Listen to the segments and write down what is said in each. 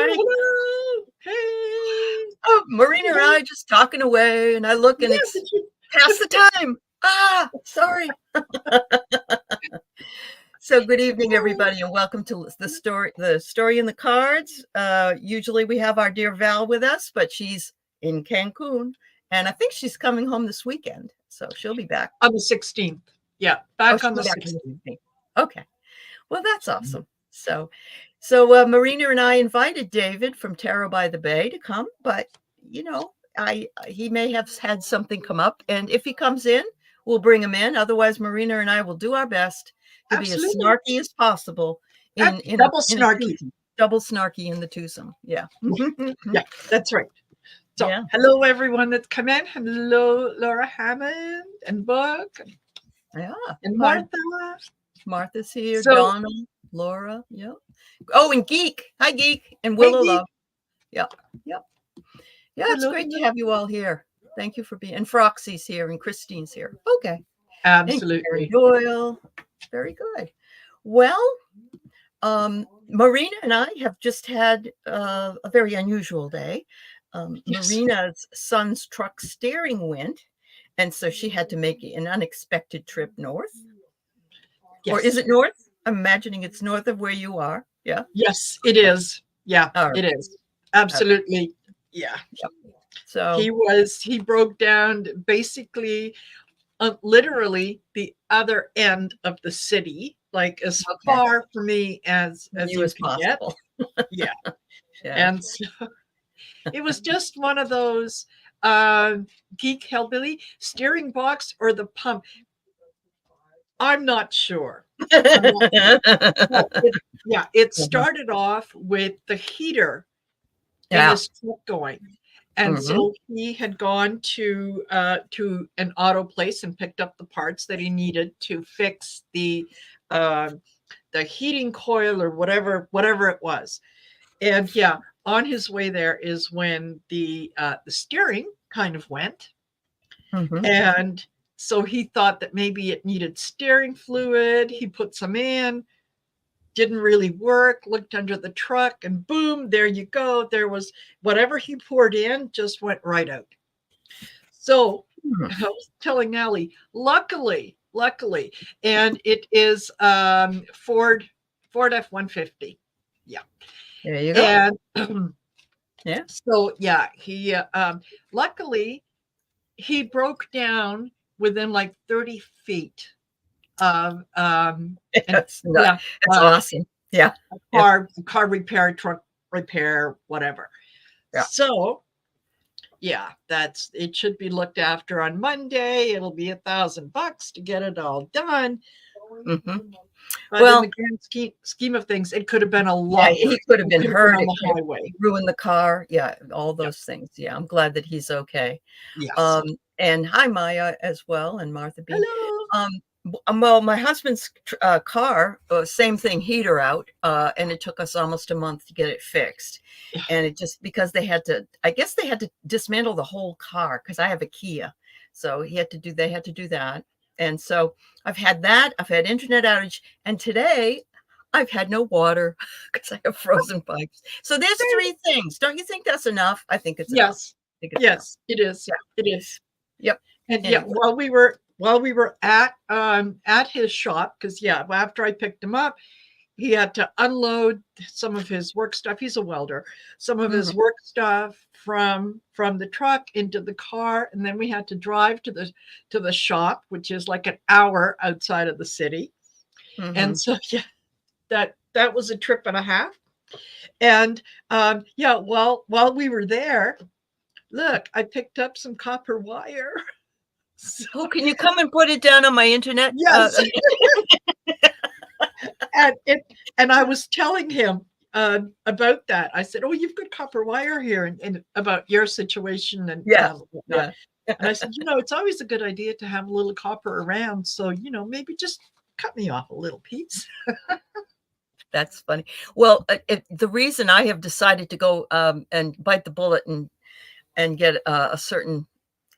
everybody. Hello. Hey. Oh, Marina and I just talking away, and I look and it's past the time. Sorry. So good evening, everybody, and welcome to the story in the cards. Usually we have our dear Val with us, but she's in Cancun, and I think she's coming home this weekend, so she'll be back on the 16th. Yeah, back on the 16th. Okay, well, that's awesome. So Marina and I invited David from Tarot by the Bay to come, but you know, he may have had something come up, and if he comes in, we'll bring him in. Otherwise, Marina and I will do our best to be as snarky as possible. Double snarky in the twosome. Yeah. Yeah, that's right. So hello everyone that's come in. Hello Laura Hammond and Book. Yeah. And Martha. Martha's here. Donna, Laura. Yeah. Oh, and Geek. Hi, Geek. And Willow Love. Yeah. Yep. Yeah, it's great to have you all here. Thank you for being. And Froxy's here and Christine's here. Okay. Absolutely. Doyle. Very good. Well, Marina and I have just had a very unusual day. Marina's son's truck steering went, and so she had to make an unexpected trip north. Yes. Or is it north? I'm imagining it's north of where you are. Yeah. Yes, it is. Yeah, it is. Absolutely. Okay. Yeah. Yep. So he broke down basically literally the other end of the city, like as far from me as you can possible. Get. Yeah. And so it was just one of those geek hellbilly steering box or the pump. I'm not sure. It started off with the heater in his truck going. And so he had gone to an auto place and picked up the parts that he needed to fix the heating coil or whatever it was. And on his way there is when the steering kind of went. And so he thought that maybe it needed steering fluid. He put some in, didn't really work, looked under the truck, and boom, there you go. There was whatever he poured in just went right out. So I was telling Aley, luckily, and it is Ford F-150. Yeah. There you go. And so he luckily he broke down within like 30 feet of that's awesome. Yeah. Car repair, truck repair, whatever. Yeah. So it should be looked after on Monday. It'll be $1,000 to get it all done. But in the grand scheme of things, it could have been a lot. He could have been hurt on the highway, ruined the car. Yeah, all those things. Yeah, I'm glad that he's okay. Yes. And hi Maya as well, and Martha B. Hello. Well, my husband's car, same thing, heater out, and it took us almost a month to get it fixed. And it just because they had to dismantle the whole car because I have a Kia, so they had to do that. And so I've had that. I've had internet outage, and today I've had no water because I have frozen pipes. So there's 3 things. Don't you think that's enough? I think it's enough. Yes, it is. Yeah. It is. Yep. And while we were at his shop, because after I picked him up, he had to unload some of his work stuff. He's a welder. Some of his work stuff from the truck into the car, and then we had to drive to the shop, which is like an hour outside of the city. And so that was a trip and a half. And while we were there, look, I picked up some copper wire. So can you come and put it down on my internet? Yes. And I was telling him about that. I said, "Oh, you've got copper wire here," and about your situation and And I said, it's always a good idea to have a little copper around. So maybe just cut me off a little piece. That's funny. Well, the reason I have decided to go and bite the bullet and get a certain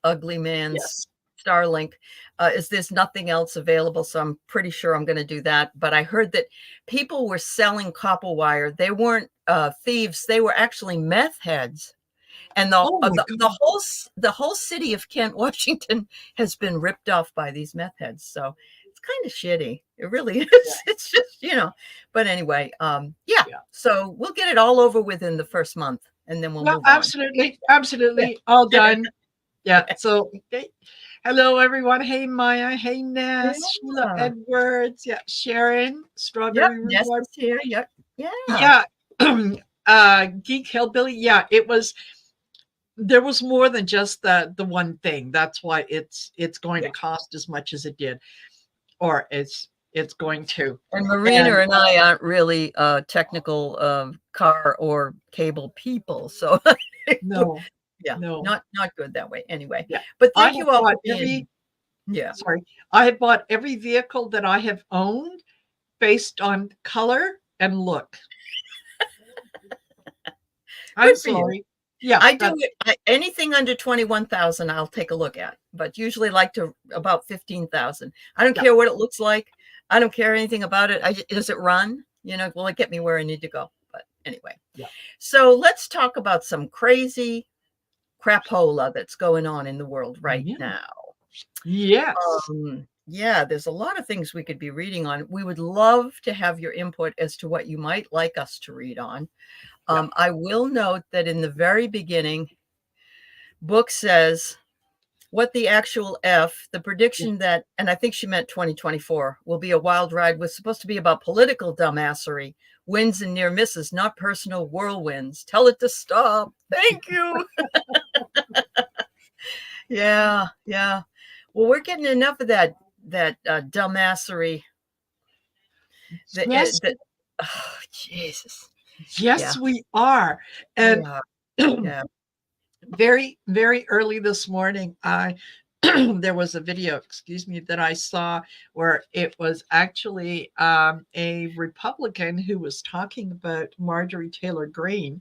ugly man's Starlink is there's nothing else available, so I'm pretty sure I'm going to do that. But I heard that people were selling copper wire. They weren't thieves; they were actually meth heads. And Oh my God. the whole city of Kent, Washington, has been ripped off by these meth heads. So it's kind of shitty. It really is. Yeah. It's just, But anyway, yeah. Yeah. So we'll get it all over within the first month, and then we'll Yeah, move on. absolutely. All done. Yeah. So, okay. Hello, everyone. Hey, Maya. Hey, Ness. Sheila Yeah. Edwards. Yeah. Sharon. Yep. Strawberry Nest Rhubarb. is here. Yep. Yeah. Yeah. Geek Hillbilly. Yeah. There was more than just the one thing. That's why it's going to cost as much as it did, or it's going to. And Marina and I aren't really technical car or cable people, so No. yeah, No. not good that way. Anyway, Yeah. but thank you all for being. Sorry, I have bought every vehicle that I have owned based on color and look. I'm sorry. Yeah, I do it. Anything under 21,000, I'll take a look at, but usually like to about 15,000. I don't care what it looks like. I don't care anything about it. Does it run? Will it get me where I need to go? But anyway, so let's talk about some crazy crapola that's going on in the world right now. Yes. Yeah, there's a lot of things we could be reading on. We would love to have your input as to what you might like us to read on. I will note that in the very beginning, book says what the actual F, the prediction that, and I think she meant 2024, will be a wild ride, was supposed to be about political dumbassery, wins and near misses, not personal whirlwinds. Tell it to stop. Thank you. Yeah. Well, we're getting enough of that dumbassery. Yes. Oh, Jesus. Yes, we are. And very, very early this morning, there was a video, that I saw where it was actually a Republican who was talking about Marjorie Taylor Greene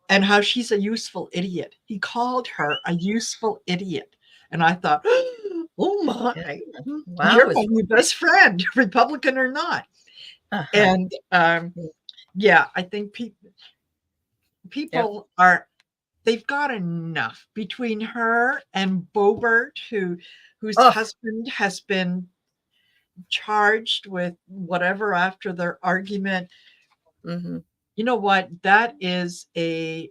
and how she's a useful idiot. He called her a useful idiot. And I thought, oh my, you're my new best friend, Republican or not. And I think people they've got enough between her and Boebert, whose husband has been charged with whatever after their argument. Mm-hmm. You know what? That is a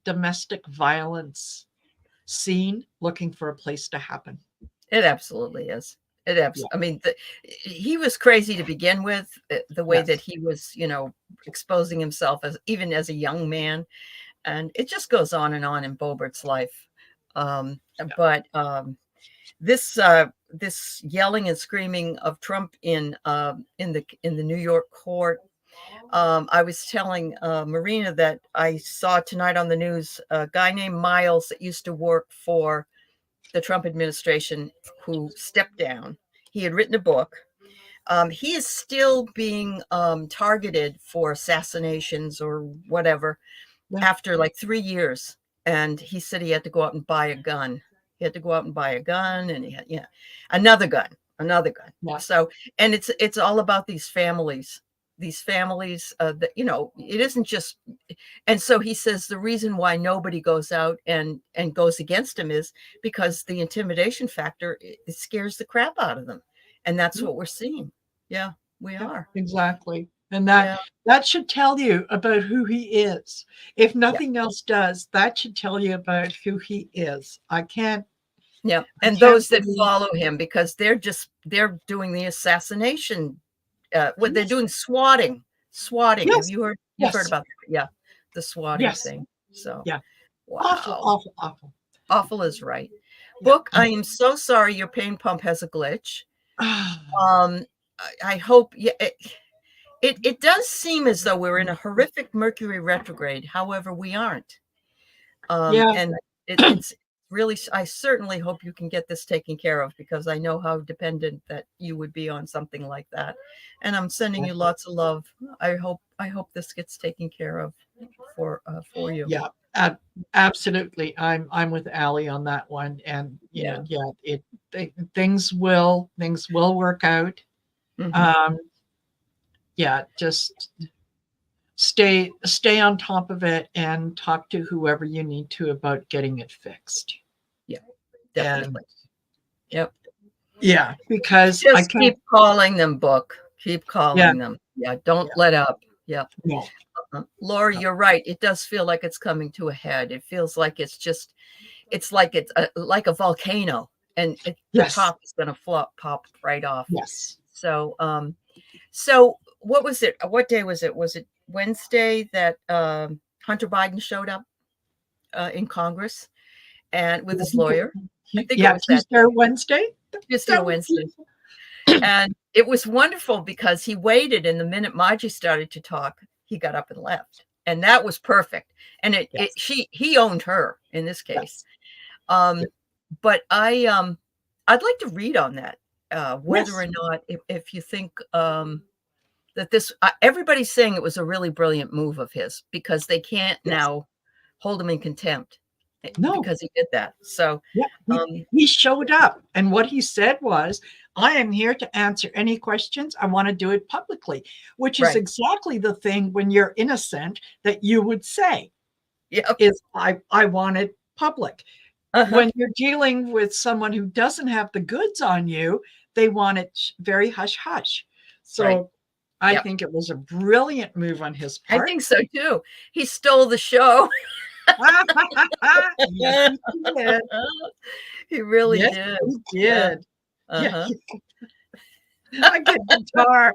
domestic violence scene looking for a place to happen. It absolutely is. I mean, he was crazy to begin with, the way that he was, exposing himself even as a young man. And it just goes on and on in Boebert's life. But this yelling and screaming of Trump in the New York court. I was telling Marina that I saw tonight on the news a guy named Miles that used to work for the Trump administration who stepped down. He had written a book. He is still being targeted for assassinations or whatever after like 3 years. And he said he had to go out and buy a gun. And he had another gun. So, and it's all about these families that, it isn't just. And so he says the reason why nobody goes out and goes against him is because the intimidation factor, it scares the crap out of them. And that's what we're seeing. Yeah, we are. Exactly. And that should tell you about who he is. If nothing else does, that should tell you about who he is. Yeah. And those that follow him, because they're doing the assassination. What they're doing, swatting. Yes. Have you heard? You've heard about that? Yeah, the swatting thing. So wow, awful is right. Book, I am so sorry your pain pump has a glitch. I hope it does seem as though we're in a horrific Mercury retrograde. However, we aren't. And it's really, I certainly hope you can get this taken care of, because I know how dependent that you would be on something like that. And I'm sending you lots of love. I hope this gets taken care of for you. Yeah, Absolutely. I'm with Aley on that one. And Yeah. things will work out. Mhm. Just stay on top of it and talk to whoever you need to about getting it fixed. Yeah, And definitely. Yep. because I Just can't. keep calling them, book. Keep Yeah, calling them. Yeah, don't yeah, let up. Yep. no, Laura, no. you're right. It does feel like it's coming to a head. It feels like it's like like a volcano, and the Yes, top is going to pop right off. yes. So, so what was it? What day was it? Was it Wednesday that Hunter Biden showed up in Congress and with his lawyer? I think it Yeah, was that Tuesday or Wednesday. Tuesday or That was Wednesday. beautiful. And it was wonderful because he waited, and the minute Margie started to talk, he got up and left. And that was perfect. And Yes, he owned her in this case. yes, Um, but I'd like to read on that, whether yes, or not if you think that this everybody's saying it was a really brilliant move of his because they can't yes. now hold him in contempt No, because he did that. So yeah, um, he showed up, and what he said was, "I am here to answer any questions. I want to do it publicly," which is right. exactly the thing when you're innocent that you would say Yep. is, "I want it public." Uh-huh. When you're dealing with someone who doesn't have the goods on you, they want it very hush hush. Right. So I Yep. think it was a brilliant move on his I part. think so too. He stole the show. Yes, he did. He really Yes, did. he Yeah. did. Yeah, Uh-huh. a good guitar.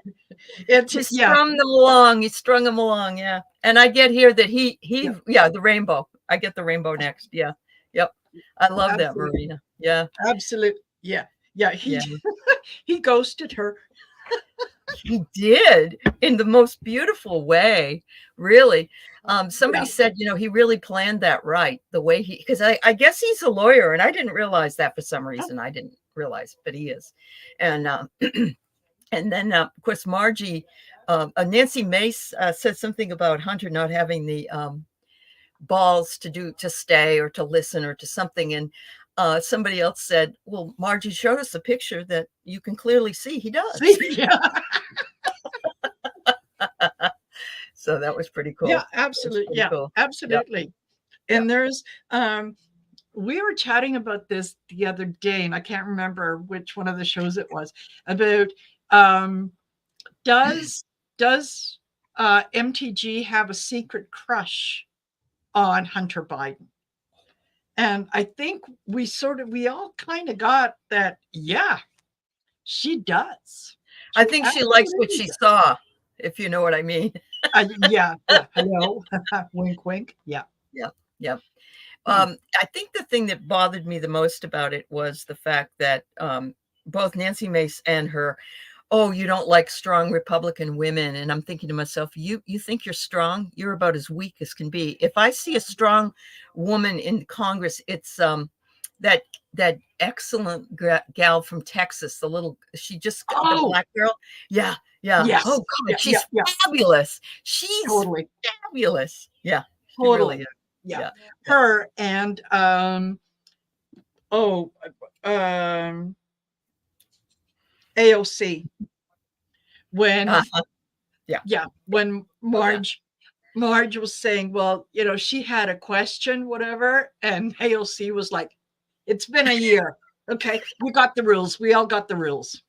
It's He strummed them along. He strung them along. Yeah. And I get here that yeah, yeah, the rainbow. I get the rainbow next. Yeah. Yep. I love that, absolutely, Marina. Yeah. absolute. Yeah, yeah. He Yeah. he ghosted her. He did in the most beautiful way, really. Somebody Yeah, said, he really planned that right. The way because I guess he's a lawyer, and I didn't realize that for some reason. I didn't realize, but he is. And and then, of course, Margie, Nancy Mace said something about Hunter not having the balls to stay or to listen or to something. And somebody else said, well, Margie showed us a picture that you can clearly see he does. see, yeah, So that was pretty yeah, cool. It was absolutely, pretty yeah, cool. Yep. absolutely. Yep. And we were chatting about this the other day, and I can't remember which one of the shows it was, about does MTG have a secret crush on Hunter Biden? And I think we all kind of got that. Yeah, she does. I She think she likes what absolutely she does. saw, if you know what I mean. Yeah, yeah. Hello, wink, wink. Yeah. Yep. Yep. Hmm. I think the thing that bothered me the most about it was the fact that both Nancy Mace and her, oh, you don't like strong Republican women. And I'm thinking to myself, you think you're strong? You're about as weak as can be. If I see a strong woman in Congress, it's that excellent gal from Texas, she just the Oh, black girl. Yeah, yeah. yes. Oh Yeah, God, yeah, she's yeah. fabulous. She's Totally, fabulous. Yeah, she really totally. is. Yeah. Yeah, yeah. Her and oh, um, AOC when Uh-huh. Yeah. when Oh yeah. Marge was saying, well, she had a question, whatever, and AOC was like, it's been a year. Okay, we got the rules. We all got the rules.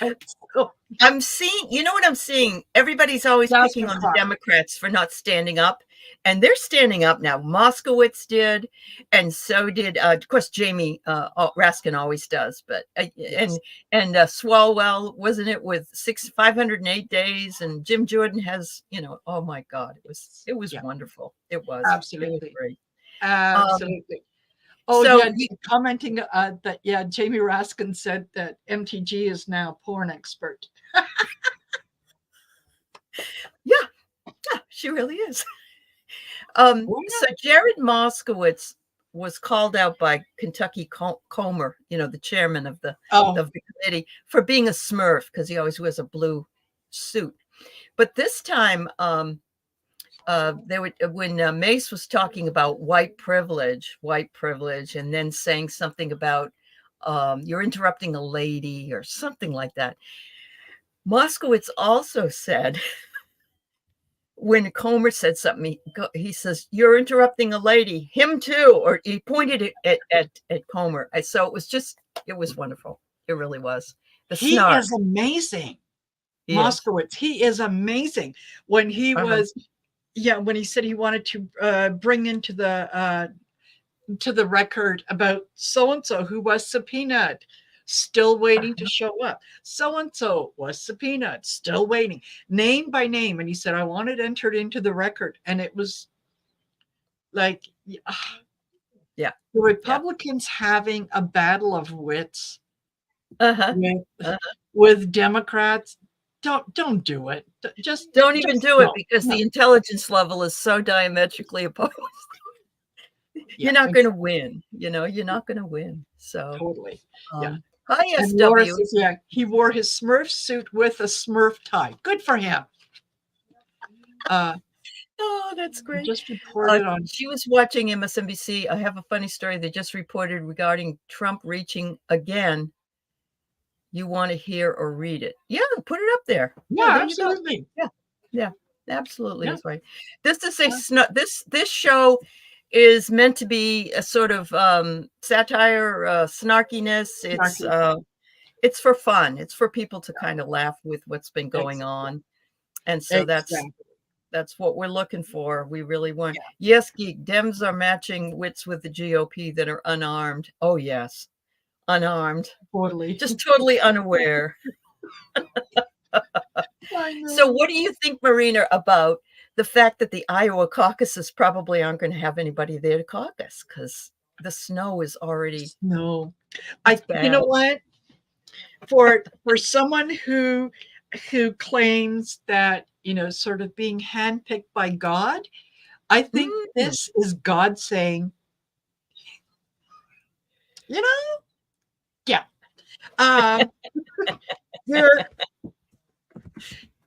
Right? So, I'm seeing, you know what I'm seeing? Everybody's always picking Jasper on the Clark. Democrats for not standing up, and they're standing up now. Moskowitz did, and so did, of course, Jamie Raskin always does, but Yes, and Swalwell, wasn't it, with 508 days, and Jim Jordan has, oh my God, it was yeah, wonderful. It was absolutely, great. Um, absolutely. Oh so yeah, commenting that Jamie Raskin said that MTG is now porn expert. yeah, yeah, she really is. Oh So Jared Moskowitz was called out by Kentucky Comer, the chairman of the oh of the committee, for being a Smurf because he always wears a blue suit. But this time, they would, when Mace was talking about white privilege, and then saying something about you're interrupting a lady or something like that. Moskowitz also said, when Comer said something, he says, "You're interrupting a lady." Him too, or he pointed it at Comer. So it was wonderful. It really was. He is amazing. Moskowitz, he is amazing. When he was, when he said he wanted to bring into the record about so-and-so who was subpoenaed, still waiting to show up. So-and-so was subpoenaed, still waiting, name by name. And he said, I want it entered into the record. And it was like, the Republicans having a battle of wits with Democrats. Don't do it. Just don't even do it, because the intelligence level is so diametrically opposed. You're not going to win. You're not going to win. So totally. Hi, SW. He wore his Smurf suit with a Smurf tie. Good for him. Oh, that's great. Just reported on. She was watching MSNBC. I have a funny story they just reported regarding Trump reaching again. You want to hear or read it? Yeah, put it up there. Yeah, absolutely. Yeah, absolutely. That's right. This is this show is meant to be a sort of satire, snarkiness. It's for fun. It's for people to kind of laugh with what's been going on, and so that's what we're looking for. We really want. Yes, Geek, Dems are matching wits with the GOP that are unarmed. Oh yes, unarmed, just totally unaware. So what do you think, Marina, about the fact that the Iowa caucuses probably aren't going to have anybody there to caucus because the snow is already you know what, for someone who claims that, sort of being handpicked by God, I think this is God saying,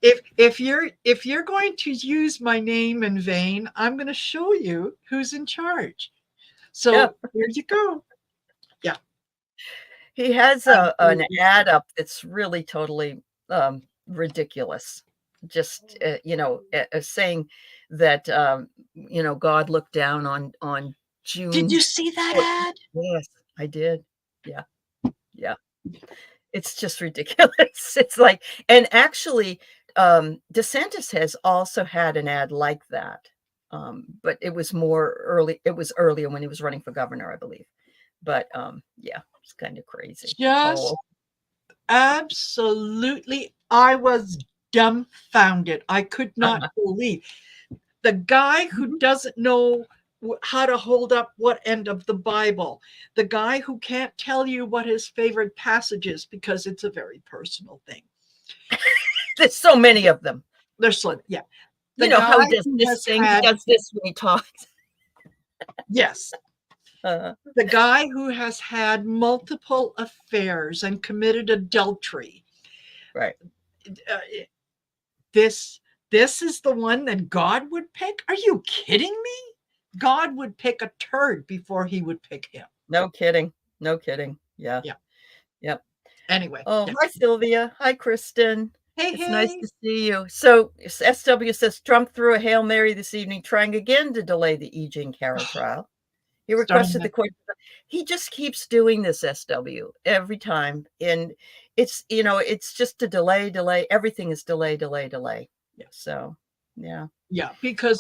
if you're going to use my name in vain, I'm going to show you who's in charge. So here you go. Yeah. He has an ad up that's really totally ridiculous. Just, saying that, God looked down on June. Did you see that ad? Yes, I did. Yeah. Yeah. It's just ridiculous. It's like, and actually, DeSantis has also had an ad like that. But it was more early. It was earlier when he was running for governor, I believe. But it's kind of crazy. Just absolutely. I was dumbfounded. I could not believe the guy who doesn't know how to hold up what end of the Bible, the guy who can't tell you what his favorite passage is because it's a very personal thing. There's so many of them. There's how he does this thing. He does this when he talks. Yes. The guy who has had multiple affairs and committed adultery. Right. This is the one that God would pick? Are you kidding me? God would pick a turd before he would pick him. No kidding. No kidding. Yeah. Yep. Anyway. Hi, Sylvia. Hi, Kristen. Hey, it's nice to see you. So SW says Trump threw a Hail Mary this evening, trying again to delay the E. Jean Carroll trial. He requested the court. He just keeps doing this, SW, every time. And it's, it's just a delay. Everything is delay. Yeah. So, yeah. Yeah. Because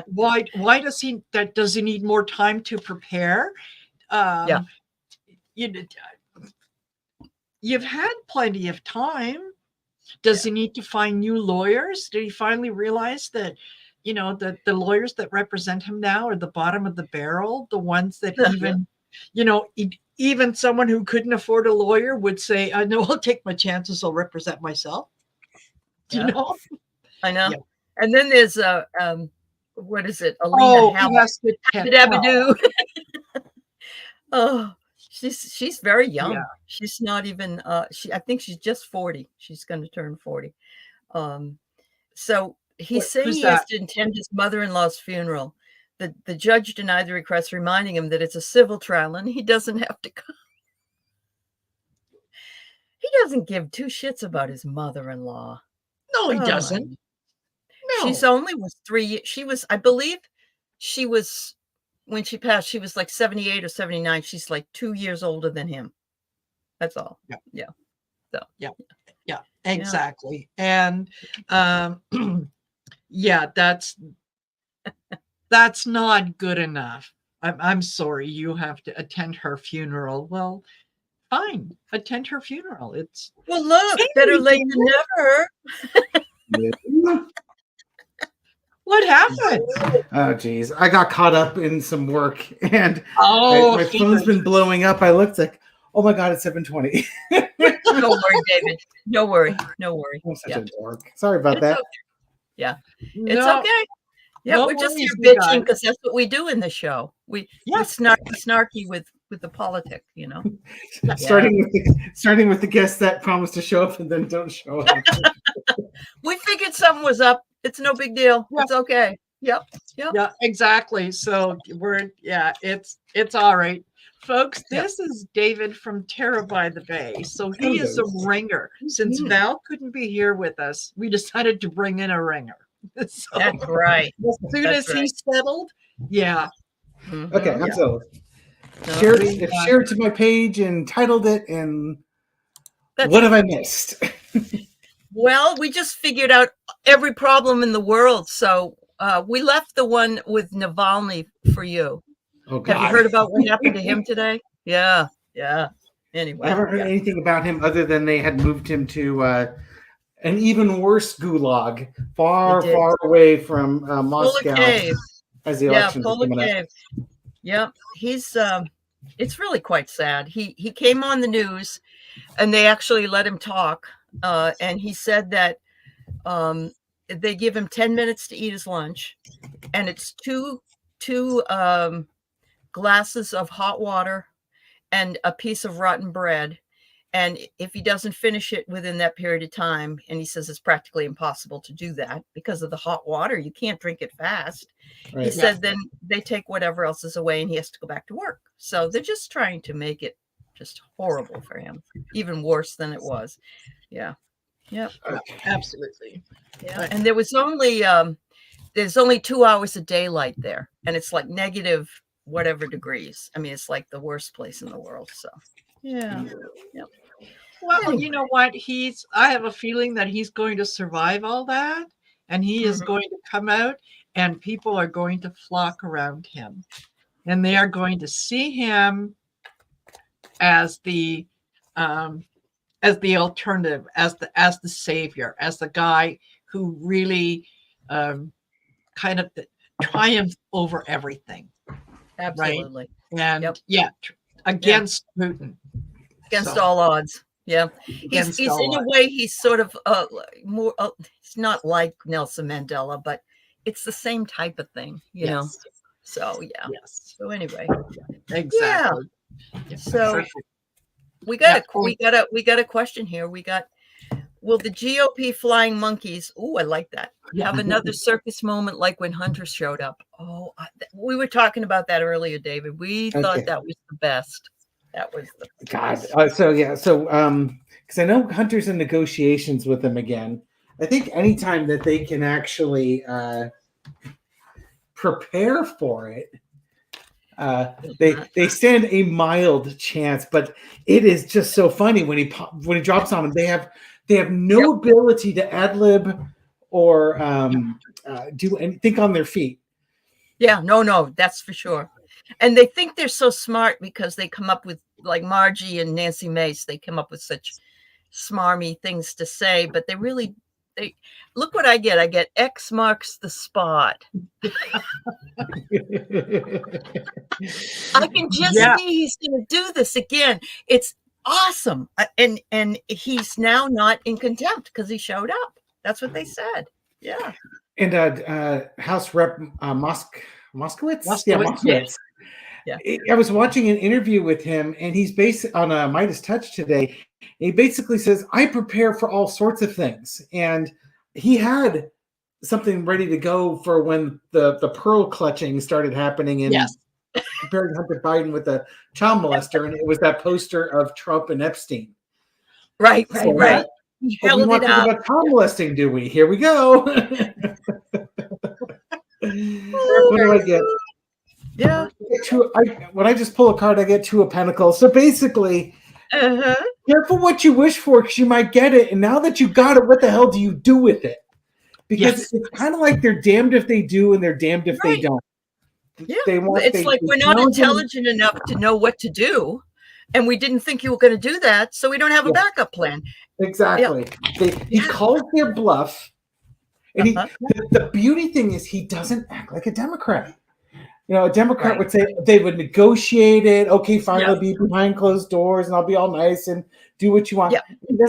why does he need more time to prepare? You've had plenty of time. Does he need to find new lawyers? Did he finally realize that, the lawyers that represent him now are the bottom of the barrel, the ones that even someone who couldn't afford a lawyer would say, no, I'll take my chances. I'll represent myself. Do you know? I know. Yeah. And then there's what is it? Alina Habadabadoo. Oh, she's very young. Yeah. She's not even I think she's just 40. She's going to turn 40. So He's saying Who's he has that? to attend his mother-in-law's funeral. The judge denied the request, reminding him that it's a civil trial and he doesn't have to come. He doesn't give two shits about his mother-in-law. No, he Oh, doesn't. No. She's only was 3. She was, I believe, she was when she passed. She was like 78 or 79. She's like 2 years older than him. That's all. Yeah. Yeah. So. Yeah. Exactly. Yeah. And yeah, that's not good enough. I'm sorry. You have to attend her funeral. Well, fine. Attend her funeral. It's well. Look, better late than never. What happened? Oh, geez. I got caught up in some work and my he phone's did. been blowing up. I looked like, oh my God, it's 7:20. Don't worry, David. No worry. No worry. I'm such a dork. Sorry about that. Okay. Yeah. It's No, okay. Yeah, no we're just here worries, you bitching guys. because that's what we do in the show. We snarky with the politic, you know. Starting with the guests that promise to show up and then don't show up. We figured something was up. It's no big deal. Yeah. It's okay. Yep. Yeah, exactly. So it's all right. Folks, this is David from Terra by the Bay. So he is a ringer. Since Val couldn't be here with us, we decided to bring in a ringer. So, that's right. As soon as he's settled, yeah. Okay, I'm settled. No, Share it to my page and titled it, and that's what have I missed? Well, we just figured out every problem in the world. So we left the one with Navalny for you. Oh, God. Have you heard about what happened to him today? Yeah. Anyway. I haven't heard anything about him other than they had moved him to an even worse gulag, far away from Moscow. As the elections are coming up. Yep. He's it's really quite sad. He came on the news and they actually let him talk. And he said that they give him 10 minutes to eat his lunch, and it's two glasses of hot water and a piece of rotten bread. And if he doesn't finish it within that period of time, and he says it's practically impossible to do that because of the hot water, you can't drink it fast. Right. He said then they take whatever else is away and he has to go back to work. So they're just trying to make it just horrible for him, even worse than it was. Yeah. Absolutely. Yeah. And there was only there's only 2 hours of daylight there, and it's like negative whatever degrees. I mean, it's like the worst place in the world. So Well, anyway. You know what? I have a feeling that he's going to survive all that, and he is going to come out, and people are going to flock around him, and they are going to see him as the alternative, as the savior, as the guy who really kind of triumphed over everything. Absolutely. Right? And against Putin. Against all odds. Yeah. He's in a way, he's sort of more, it's not like Nelson Mandela, but it's the same type of thing, you know? So, So anyway. Exactly. Yeah. So we got a question here. Will the GOP flying monkeys, I like that, have another circus moment like when Hunter showed up? Oh, we were talking about that earlier, David. We thought that was the best. That was the best. Because I know Hunter's in negotiations with them again. I think anytime that they can actually prepare for it, they stand a mild chance. But it is just so funny when he drops on them. They have no ability to ad lib or do anything on their feet. Yeah, no, that's for sure. And they think they're so smart because they come up with, like Margie and Nancy Mace, they come up with such smarmy things to say, but they look what I get. I get X marks the spot. I can just see he's going to do this again. It's awesome. And he's now not in contempt because he showed up. That's what they said. Yeah. And House Rep Moskowitz. Yeah. I was watching an interview with him, and he's based on a Midas Touch today. He basically says, I prepare for all sorts of things. And he had something ready to go for when the pearl clutching started happening in Yes. comparing Hunter Biden with a child molester, and it was that poster of Trump and Epstein. Right. So Right. He we held want it to talk out. about child molesting, do we? Here we go. What do I get? Yeah. When I just pull a card, I get two of pentacles. So basically, careful what you wish for, because you might get it. And now that you got it, what the hell do you do with it? Because it's kind of like they're damned if they do and they're damned if they don't. Yeah, it's like we're not intelligent enough to know what to do, and we didn't think you were going to do that, so we don't have a backup plan. Exactly. He calls their bluff, and the beauty thing is he doesn't act like a Democrat. You know, a Democrat would say they would negotiate it. Okay, fine, it'll be behind closed doors, and I'll be all nice and do what you want. Yeah.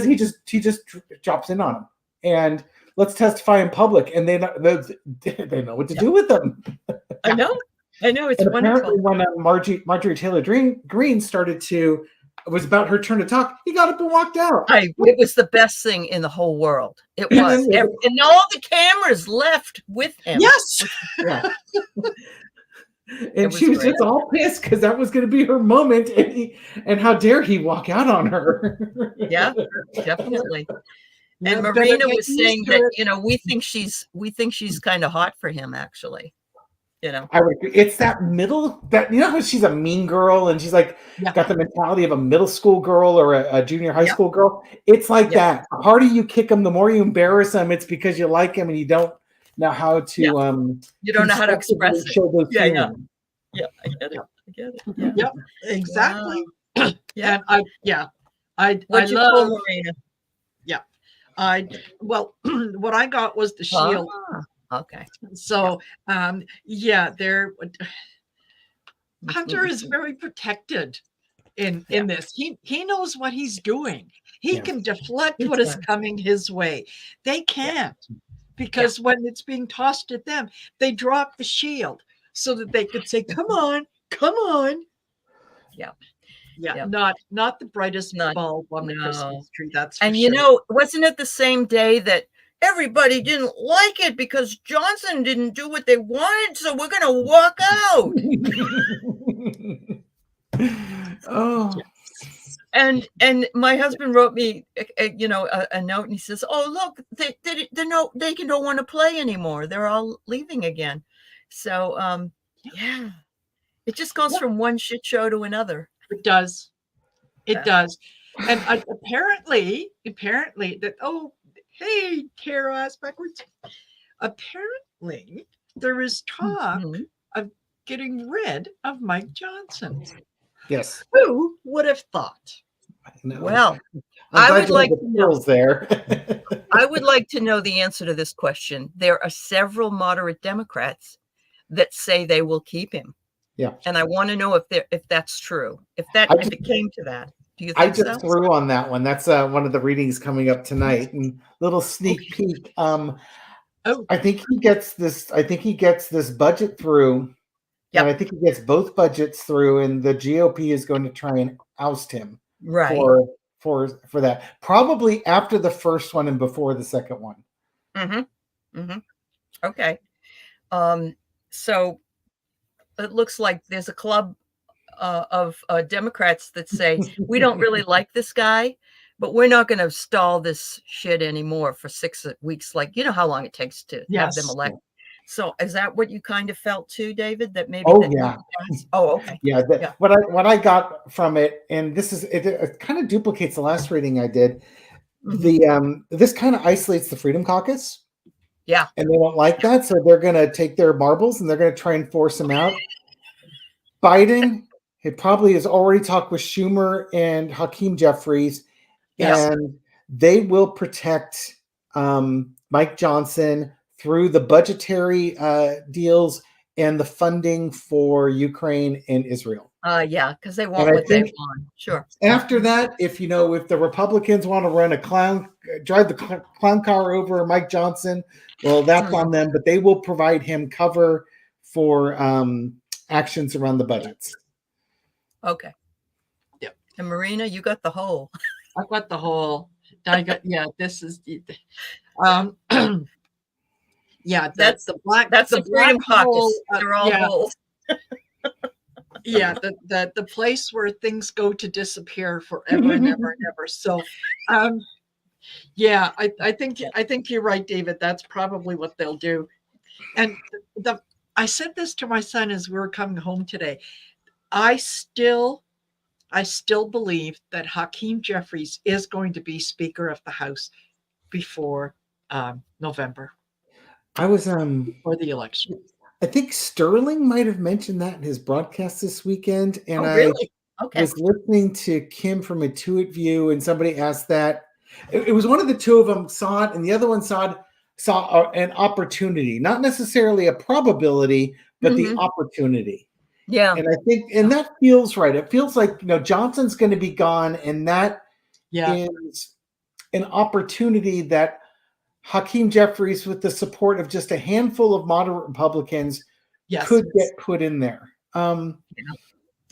He just drops in on them, and let's testify in public, and they know what to do with them. I know. It's and wonderful. Apparently, when Marjorie Taylor Greene started to, it was about her turn to talk, he got up and walked out. It was the best thing in the whole world. It was, and all the cameras left with him. Yes. Yeah. And she was just all pissed because that was going to be her moment, and how dare he walk out on her? Yeah, definitely. And Marina was saying that we think she's kind of hot for him, actually. I would agree. It's that middle, that how she's a mean girl and she's like got the mentality of a middle school girl or a junior high school girl. It's like that. The harder you kick them, the more you embarrass them. It's because you like them and you don't know how to you don't know how to express it. Yeah, I get it. Yeah. Yep, exactly. Wow. And I love Marina. Yeah. What I got was the shield. Okay. So Hunter is very protected in this. He knows what he's doing. He can deflect what is coming his way. They can't, because when it's being tossed at them, they drop the shield so that they could say, come on. Yeah. Not the brightest bulb on the Christmas tree. That's for sure. Wasn't it the same day that everybody didn't like it because Johnson didn't do what they wanted, so we're going to walk out? And my husband wrote me a note, and he says, oh, look, they don't want to play anymore. They're all leaving again. So it just goes from one shit show to another. It does. And apparently that, hey, Tara, ass backwards. Apparently, there is talk of getting rid of Mike Johnson. Yes. Who would have thought? Well, I would like to know there. I would like to know the answer to this question. There are several moderate Democrats that say they will keep him. Yeah. And I want to know if that's true. If it came to that. Do you think I just threw on that one. That's one of the readings coming up tonight. And little sneak peek. I think he gets this. I think he gets this budget through. Yeah. And I think he gets both budgets through, and the GOP is going to try and oust him. Right. For that. Probably after the first one and before the second one. Okay. So it looks like there's a club of Democrats that say, we don't really like this guy, but we're not going to stall this shit anymore for 6 weeks. Like, you know how long it takes to have them elected. So is that what you kind of felt too, David? That maybe? Okay. Yeah. What I got from it, and this is it kind of duplicates the last reading I did. This kind of isolates the Freedom Caucus. Yeah. And they don't like that, so they're going to take their marbles and they're going to try and force him out. Biden, he probably has already talked with Schumer and Hakeem Jeffries, and they will protect Mike Johnson through the budgetary deals and the funding for Ukraine and Israel. Because they want what they want. Sure. After that, if the Republicans want to drive the clown car over Mike Johnson, well, that's on them. But they will provide him cover for actions around the budgets. Okay. Yep. And Marina, you got the whole. I got the whole. This is. Yeah, That's the black that's the the Freedom black hole. Caucus. They're all Yeah, holes. yeah, the place where things go to disappear forever and ever and ever. So, yeah, I think you're right, David. That's probably what they'll do. And I said this to my son as we were coming home today. I still believe that Hakeem Jeffries is going to be Speaker of the House before November, I was for the election. I think Sterling might have mentioned that in his broadcast this weekend, and Oh, I really? Okay. was listening to Kim from Intuit View, and somebody asked that. It was one of the two of them saw it, and the other one saw an opportunity, not necessarily a probability, but the opportunity. Yeah. And I think, and that feels right. It feels like, Johnson's going to be gone, and that is an opportunity that Hakeem Jeffries, with the support of just a handful of moderate Republicans, could get put in there. And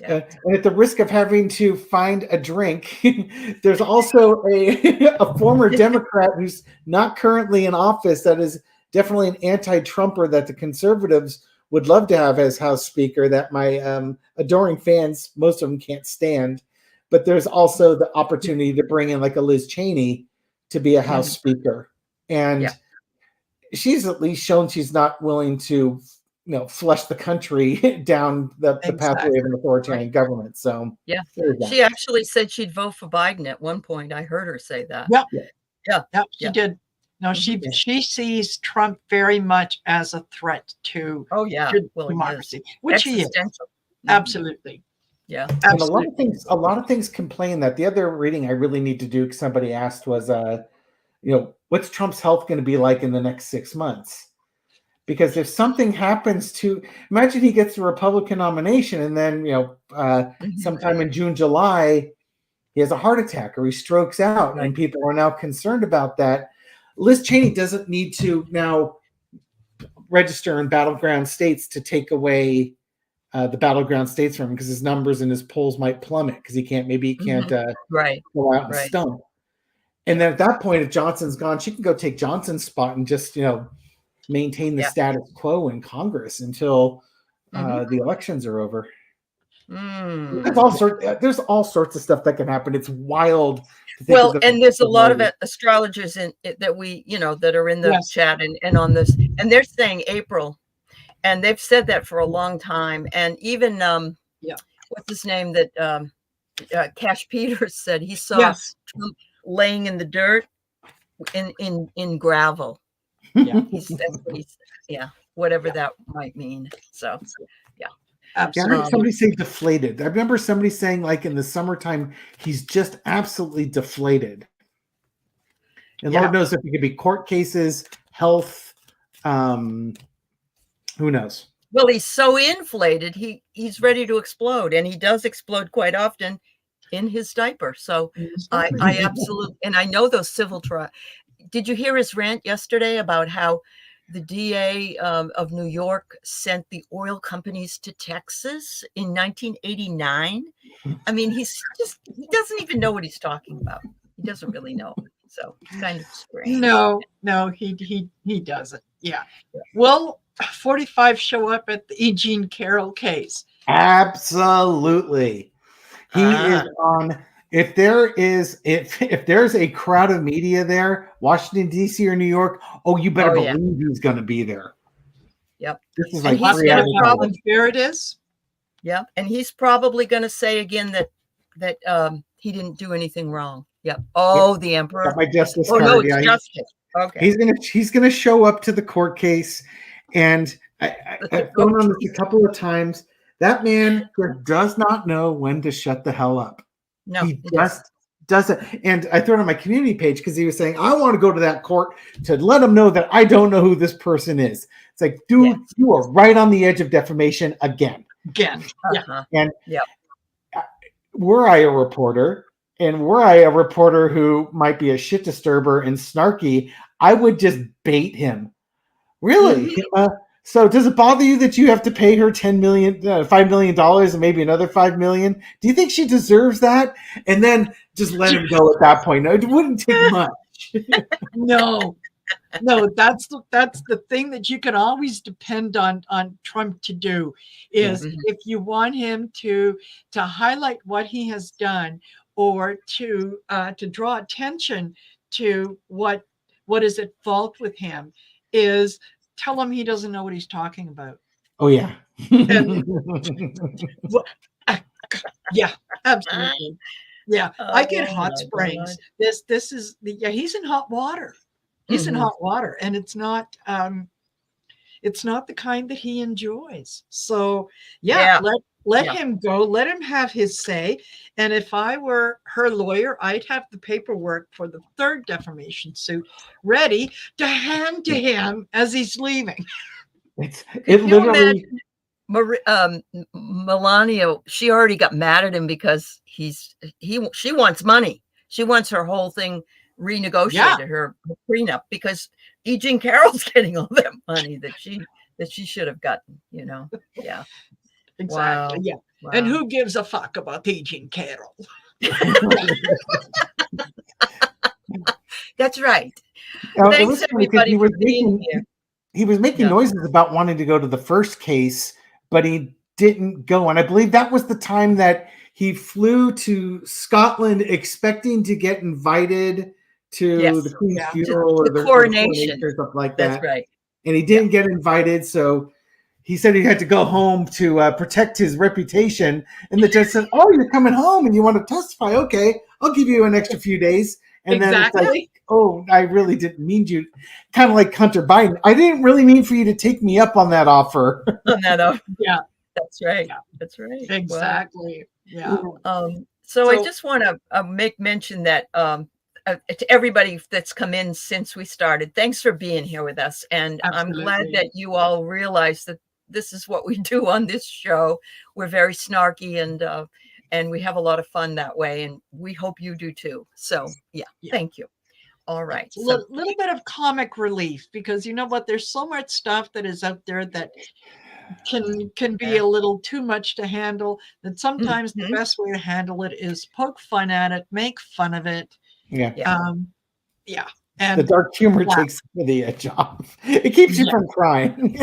at the risk of having to find a drink, there's also a former Democrat who's not currently in office that is definitely an anti-Trumper that the conservatives would love to have as House Speaker, that my adoring fans, most of them can't stand. But there's also the opportunity to bring in like a Liz Cheney to be a House Speaker. And she's at least shown she's not willing to, flush the country down the pathway of an authoritarian government. So she actually said she'd vote for Biden at one point. I heard her say that. She did. No, she sees Trump very much as a threat to democracy, which he is. Absolutely. Yeah. And a lot of things complain that. The other reading I really need to do, because somebody asked, was what's Trump's health going to be like in the next 6 months? Because if something happens to, imagine he gets the Republican nomination, and then sometime in June, July, he has a heart attack or he strokes out, and people are now concerned about that. Liz Cheney doesn't need to now register in battleground states to take away the battleground states from him, because his numbers and his polls might plummet because he can't go out and stump. And then at that point, if Johnson's gone, she can go take Johnson's spot and just, maintain the status quo in Congress until the elections are over. There's all sorts of stuff that can happen. It's wild. Well, and there's a lot of astrologers that we, that are in the chat and on this, and they're saying April, and they've said that for a long time. And even what's his name, that Cash Peters said he saw Trump laying in the dirt in gravel. Whatever that might mean. So absolutely. I heard somebody say deflated. I remember somebody saying, like, in the summertime, he's just absolutely deflated. And Lord knows if it could be court cases, health, who knows? Well, he's so inflated, he's ready to explode, and he does explode quite often in his diaper. So I absolutely, and I know those civil trials. Did you hear his rant yesterday about how the DA of New York sent the oil companies to Texas in 1989? I mean, he doesn't even know what he's talking about. He doesn't really know. So it's kind of strange. No, he doesn't. Yeah. Will 45 show up at the E. Jean Carroll case? Absolutely. He is on. If there's a crowd of media there, Washington, D.C. or New York, you better believe he's going to be there. Yep. This is like 3 hours. There it is. Yeah. And he's probably going to say again that he didn't do anything wrong. Yep. The emperor. Got my justice card. No, it's justice. Okay. He's gonna show up to the court case, and I've gone on this a couple of times. That man does not know when to shut the hell up. No, he just doesn't. And I threw it on my community page because he was saying, I want to go to that court to let him know that I don't know who this person is. It's like, dude, you are right on the edge of defamation again. And were I a reporter, who might be a shit disturber and snarky, I would just bait him. Really? So does it bother you that you have to pay her $5 million and maybe another $5 million? Do you think she deserves that? And then just let him go at that point. No, it wouldn't take much. No. No, that's the thing that you can always depend on Trump to do is if you want him to highlight what he has done or to draw attention to what is at fault with him, is tell him he doesn't know what he's talking about. Oh yeah. And, yeah, absolutely. Yeah, I get hot springs. God. This is he's in hot water. He's in hot water, and it's not the kind that he enjoys. So let him go, let him have his say. And if I were her lawyer, I'd have the paperwork for the third defamation suit ready to hand to him as he's leaving. It literally. Melania, she already got mad at him because she wants money. She wants her whole thing renegotiated, her prenup, because E. Jean Carroll's getting all that money that she should have gotten, Yeah. Exactly. Wow. Yeah. Wow. And who gives a fuck about E. Jean Carroll? That's right. Thanks everybody for being here. He was making noises about wanting to go to the first case, but he didn't go. And I believe that was the time that he flew to Scotland expecting to get invited to the Queen's funeral or the coronation or something like that. That's right. And he didn't get invited. So he said he had to go home to protect his reputation. And the judge said, "Oh, you're coming home and you want to testify? Okay, I'll give you an extra few days." And then it's like, "Oh, I really didn't mean you." Kind of like Hunter Biden. I didn't really mean for you to take me up on that offer. Yeah, that's right. Yeah. That's right. Exactly. Wow. Yeah. So I just want to make mention that to everybody that's come in since we started, thanks for being here with us. And absolutely. I'm glad that you all realize that this is what we do on this show. We're very snarky and we have a lot of fun that way, and we hope you do too. So thank you. All right. A little bit of comic relief, because you know what? There's so much stuff that is out there that can be a little too much to handle, that sometimes the best way to handle it is poke fun at it, make fun of it. And the dark humor takes the edge off. It keeps you from crying.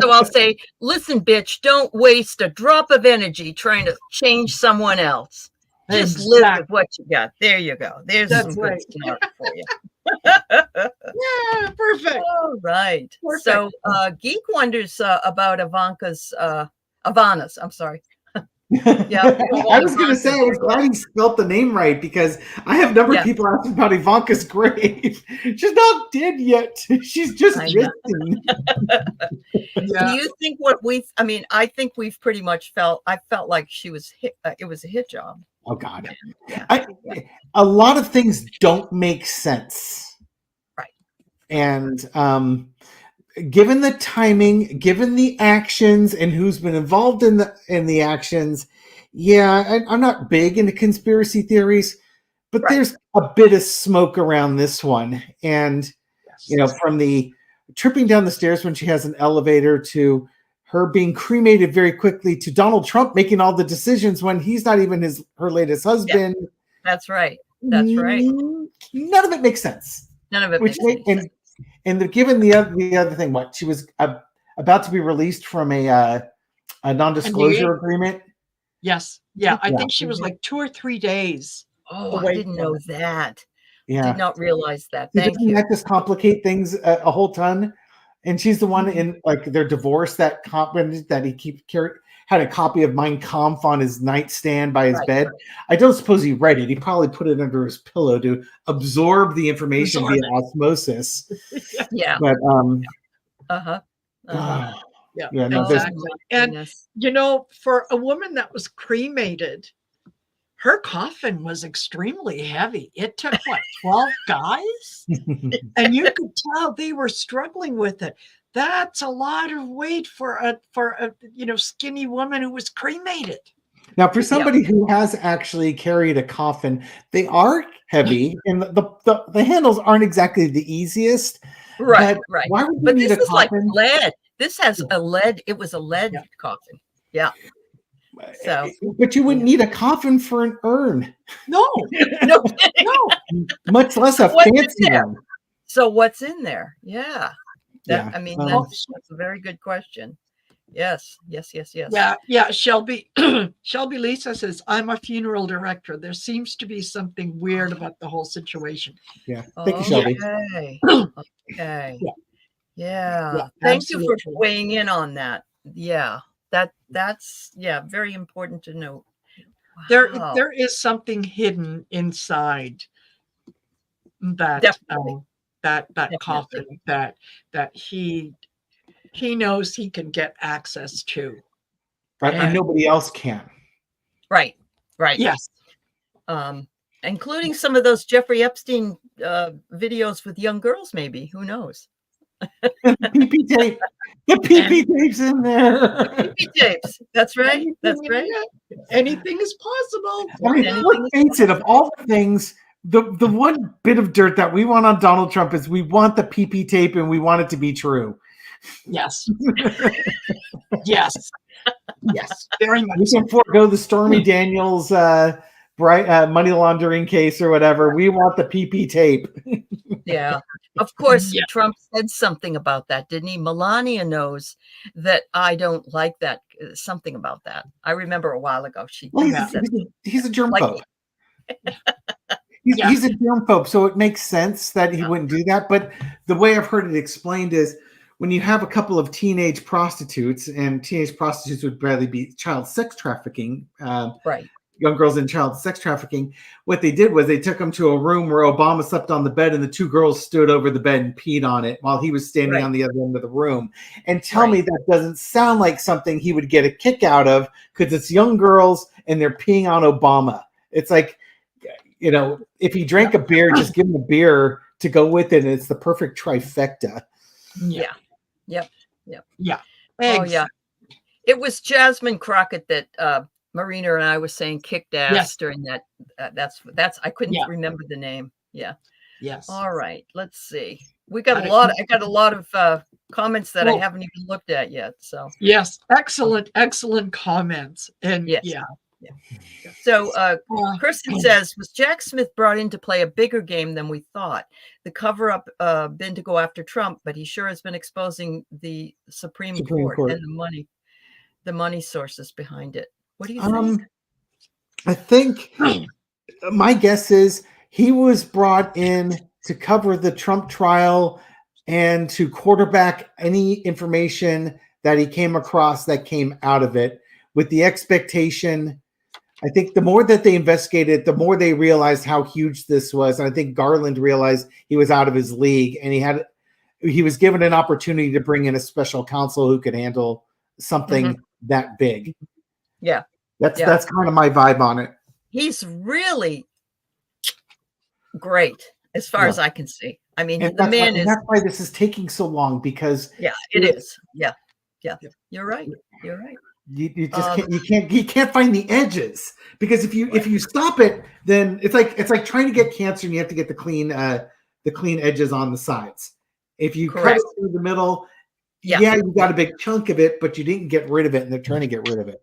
So I'll say, listen, bitch, don't waste a drop of energy trying to change someone else. Just live with what you got. There you go. There's some good smart for you. Yeah, perfect. All right. Perfect. So Geek wonders about Ivana's. I'm sorry. I was going to say, I was glad he spelled the name right, because I have a number of people asking about Ivanka's grave. She's not dead yet. She's just resting. Do you think I think we've pretty much I felt like she was it was a hit job. Oh God. A lot of things don't make sense. Right. And given the timing, given the actions, and who's been involved in the actions, I'm not big into conspiracy theories, but there's a bit of smoke around this one. And from the tripping down the stairs when she has an elevator, to her being cremated very quickly, to Donald Trump making all the decisions when he's not even her latest husband. Yeah. That's right. That's right. None of it makes sense. None of it makes sense. And they're given the other thing, what she was about to be released from a non-disclosure agreement. Yes. Yeah. I think she was like 2 or 3 days. Oh, I didn't know that. Yeah. Did not realize that. Thank you. That just complicate things a whole ton. And she's the one in their divorce that he had a copy of Mein Kampf on his nightstand by his bed. I don't suppose he read it. He probably put it under his pillow to absorb the information via osmosis. Yeah. But exactly. And for a woman that was cremated, her coffin was extremely heavy. It took 12 guys? And you could tell they were struggling with it. That's a lot of weight for a skinny woman who was cremated. Now, for somebody who has actually carried a coffin, they are heavy, and the handles aren't exactly the easiest. Right. Why would you need a coffin? Like lead. This has a lead. It was a lead coffin. Yeah. So, but you wouldn't need a coffin for an urn. No. Much less a fancy one. So what's in there? Yeah. Yeah. I mean, Oh, that's a very good question. Yes. yeah. Shelby Shelby Lisa says, I'm a funeral director. There seems to be something weird about the whole situation. Yeah. Thank you, Shelby. Okay. Okay. Yeah. Thank you for absolutely. weighing in on that. Yeah. That's very important to note. Wow. There is something hidden inside that Definitely. that Definitely. coffin that he knows he can get access to. And nobody else can. Right. Yes. Including some of those Jeffrey Epstein videos with young girls, maybe. Who knows? The PP tape. The PP tape's in there. PP tapes. That's right. That's right. Anything is possible. I mean, let's face it, of all the things, the one bit of dirt that we want on Donald Trump is we want the PP tape and we want it to be true. Yes. Yes. Yes. Very much. We can forego the Stormy Daniels money laundering case or whatever. We want the PP tape. Yeah. Of course, Trump said something about that, didn't he? Melania knows that I don't like that. Something about that. I remember a while ago. He's a germphobe. He's a germphobe, so it makes sense that he wouldn't do that. But the way I've heard it explained is when you have a couple of teenage prostitutes, and teenage prostitutes would probably be child sex trafficking, right. Young girls in child sex trafficking, what they did was they took them to a room where Obama slept on the bed and the two girls stood over the bed and peed on it while he was standing on the other end of the room. And tell me that doesn't sound like something he would get a kick out of, because it's young girls and they're peeing on Obama. It's like, if he drank a beer, just give him a beer to go with it. And it's the perfect trifecta. Yeah. Yep. Yeah. Oh, yeah. It was Jasmine Crockett that Marina and I was saying kicked ass during that. That's I couldn't remember the name. Yeah. Yes. All right. Let's see. We got a lot. I got a lot of comments that I haven't even looked at yet. So yes, excellent comments. And So Kristen says, was Jack Smith brought in to play a bigger game than we thought? The cover-up been to go after Trump, but he sure has been exposing the Supreme Court and the money sources behind it. What do you think? I think my guess is he was brought in to cover the Trump trial and to quarterback any information that he came across that came out of it, with the expectation. I think the more that they investigated, the more they realized how huge this was. And I think Garland realized he was out of his league, and he was given an opportunity to bring in a special counsel who could handle something that big. Yeah. That's kind of my vibe on it. He's really great as far as I can see. I mean, and the man is. That's why this is taking so long, because it is. Yeah. You're right. You just can't find the edges, because if you stop it, then it's like trying to get cancer and you have to get the clean edges on the sides. If you cut it through the middle, you got a big chunk of it, but you didn't get rid of it, and they're trying to get rid of it.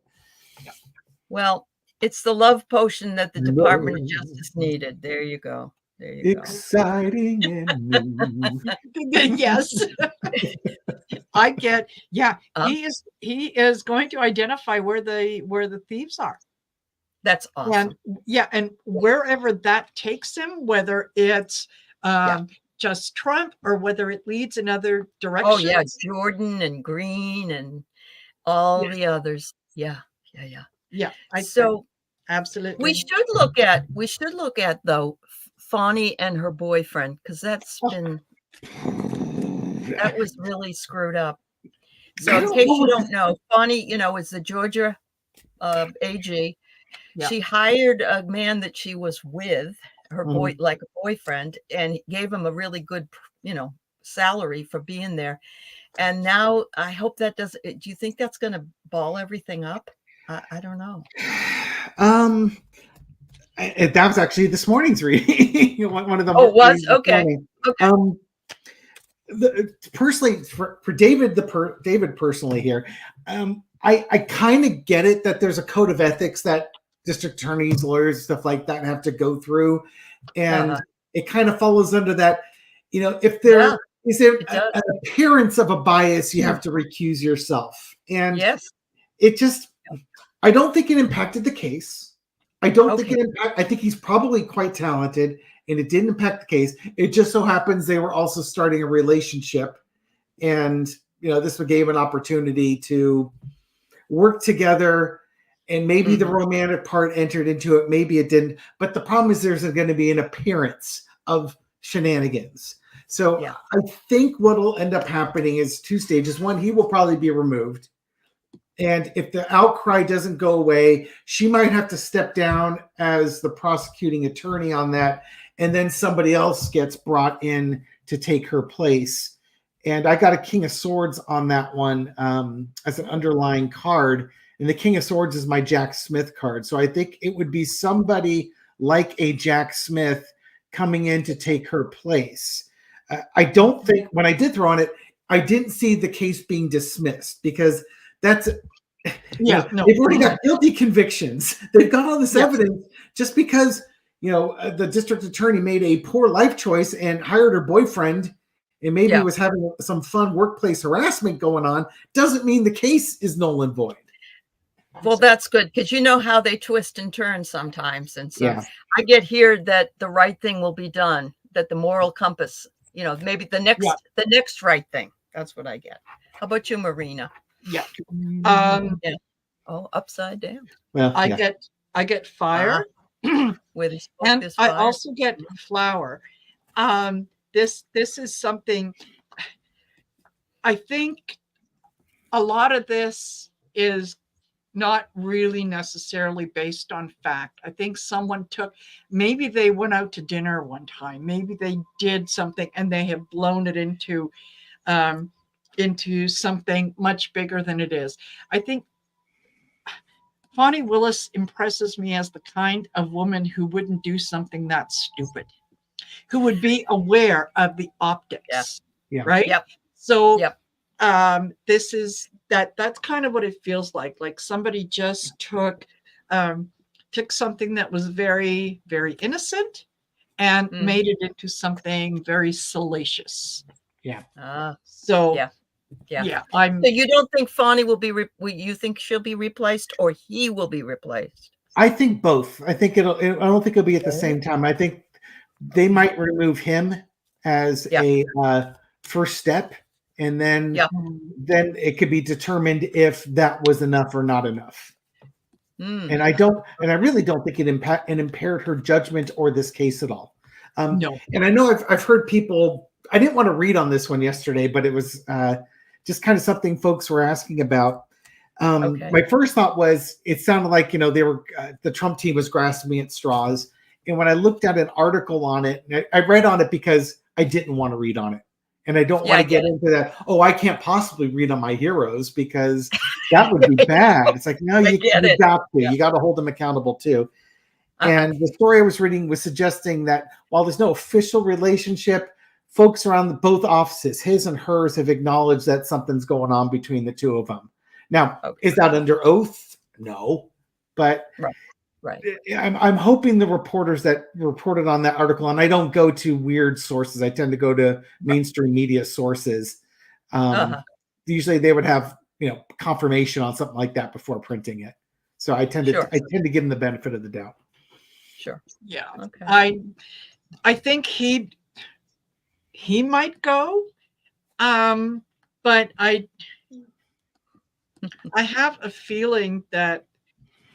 Well, it's the love potion that the Department of Justice needed. There you go. Exciting and new. Yes. I get. Yeah, he is going to identify where the thieves are. That's awesome. And wherever that takes him, whether it's just Trump or whether it leads in other directions. Oh yeah, Jordan and Green and all the others. Yeah. So absolutely. We should look at though Fani and her boyfriend, because that was really screwed up. So in case you don't know, Fani, is the Georgia AG. Yeah. She hired a man that she was with, her like a boyfriend, and gave him a really good, salary for being there. And now I hope that doesn't. Do you think that's going to ball everything up? I don't know. That was actually this morning's reading. One of them. Oh, was okay. Personally, for David, David personally here, I kind of get it that there's a code of ethics that district attorneys, lawyers, stuff like that have to go through, and it kind of follows under that. if there Yeah, is there it does. an appearance of a bias, you have to recuse yourself. And Yes. it just, I don't think it impacted the case. I don't think Okay. I think he's probably quite talented, and it didn't impact the case. It just so happens they were also starting a relationship, and this gave an opportunity to work together, and maybe the romantic part entered into it, maybe it didn't. But the problem is there's going to be an appearance of shenanigans. So Yeah. I think what will end up happening is two stages. One, he will probably be removed. And if the outcry doesn't go away, she might have to step down as the prosecuting attorney on that. And then somebody else gets brought in to take her place. And I got a King of Swords on that one as an underlying card. And the King of Swords is my Jack Smith card. So I think it would be somebody like a Jack Smith coming in to take her place. I don't think, when I did throw on it, I didn't see the case being dismissed, because that's they've already got guilty convictions. They've got all this evidence. Just because the district attorney made a poor life choice and hired her boyfriend and maybe was having some fun workplace harassment going on, doesn't mean the case is null and void. Well, that's good, because you know how they twist and turn sometimes. And so I get here that the right thing will be done, that the moral compass, maybe the next right thing. That's what I get. How about you, Marina? Yeah. Oh, upside down. Well, I get fire. With his And I also get flower. This is something, I think a lot of this is not really necessarily based on fact. I think someone maybe they went out to dinner one time, maybe they did something and they have blown it into something much bigger than it is. I think Fani Willis impresses me as the kind of woman who wouldn't do something that stupid, who would be aware of the optics, right? Yep. So that's kind of what it feels like somebody just took something that was very, very innocent and made it into something very salacious. So you don't think Fani will be you think she'll be replaced, or he will be replaced? I think both. I think I don't think it'll be at the same time. I think they might remove him as a first step, and then it could be determined if that was enough or not enough. And I really don't think it impaired her judgment or this case at all. No. And I know I've heard people, I didn't want to read on this one yesterday, but it was just kind of something folks were asking about. My first thought was, it sounded like, they were, the Trump team was grasping at straws. And when I looked at an article on it, I read on it because I didn't want to read on it. And I don't want to get into that. Oh, I can't possibly read on my heroes, because that would be bad. It's like, no, you got to hold them accountable too. And the story I was reading was suggesting that while there's no official relationship, folks around both offices, his and hers, have acknowledged that something's going on between the two of them. Now, is that under oath? No, but I'm hoping the reporters that reported on that article, and I don't go to weird sources, I tend to go to mainstream media sources. Usually they would have confirmation on something like that before printing it. So I tend to give them the benefit of the doubt. Sure. Yeah. Okay. I think he might go, but I have a feeling that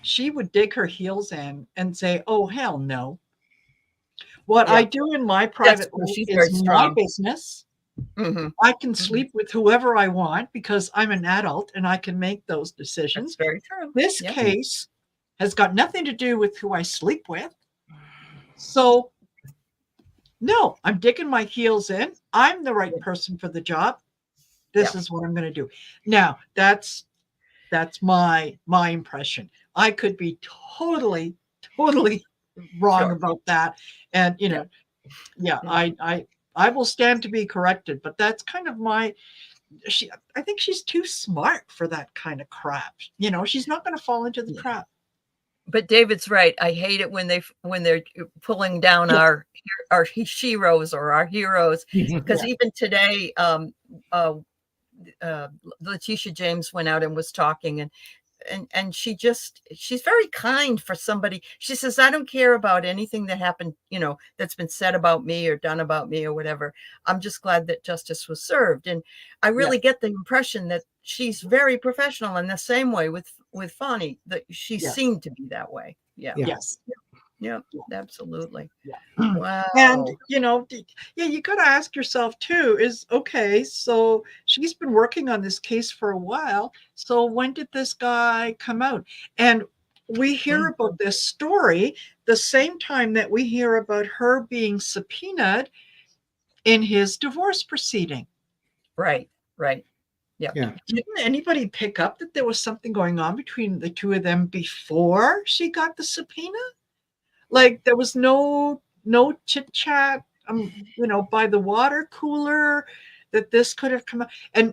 she would dig her heels in and say, "Oh, hell no. What I do in my private life is my business. I can sleep with whoever I want because I'm an adult and I can make those decisions. That's very true. This case has got nothing to do with who I sleep with. So, no, I'm digging my heels in. I'm the right person for the job. This is what I'm going to do." Now, that's my impression. I could be totally wrong about that. And, I will stand to be corrected, but that's kind of I think she's too smart for that kind of crap. She's not going to fall into the trap. But David's right. I hate it when they're pulling down our sheroes or our heroes, because even today, Letitia James went out and was talking, and she's very kind for somebody. She says, I don't care about anything that happened, that's been said about me or done about me or whatever. I'm just glad that justice was served. And I really get the impression that she's very professional in the same way with Fani, that she seemed to be that way. Yes. Yeah, absolutely. Yeah. Wow. And, you got to ask yourself too, okay, so she's been working on this case for a while. So when did this guy come out? And we hear about this story the same time that we hear about her being subpoenaed in his divorce proceeding. Right. Yeah. Didn't anybody pick up that there was something going on between the two of them before she got the subpoena? Like there was no chit chat, by the water cooler that this could have come out. And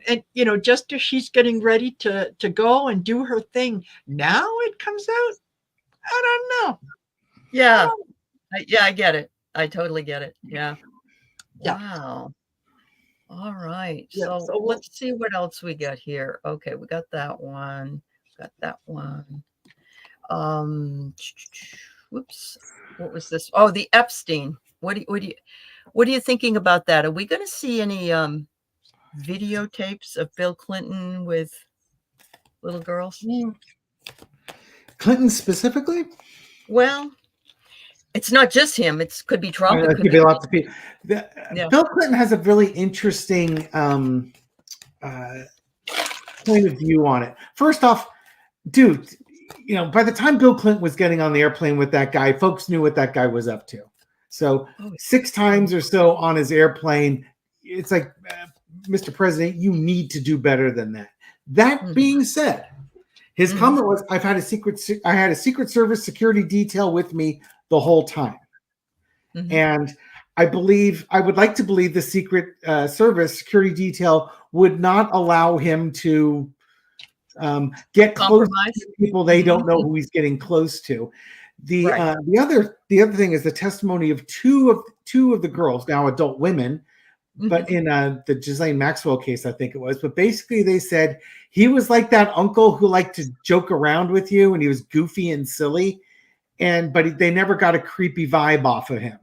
just as she's getting ready to go and do her thing, now it comes out. I don't know. Yeah. I get it. I totally get it. Yeah. Wow. All right. So let's see what else we got here. Okay, we got that one. Whoops. What was this? Oh, the Epstein. What are you thinking about that? Are we going to see any videotapes of Bill Clinton with little girls? Clinton specifically? Well, it's not just him. It could be Trump. It could be lots of people. Bill Clinton has a really interesting point of view on it. First off, dude, by the time Bill Clinton was getting on the airplane with that guy, folks knew what that guy was up to. So 6 times or so on his airplane, it's like, Mr. President, you need to do better than that. That being said, his comment was, I had a Secret Service security detail with me the whole time. And I would like to believe the Secret Service security detail would not allow him to get close to people they don't know who he's getting close to. The other thing is the testimony of two of the girls, now adult women, but in the Ghislaine Maxwell case, I think it was. But basically, they said he was like that uncle who liked to joke around with you, and he was goofy and silly, but they never got a creepy vibe off of him.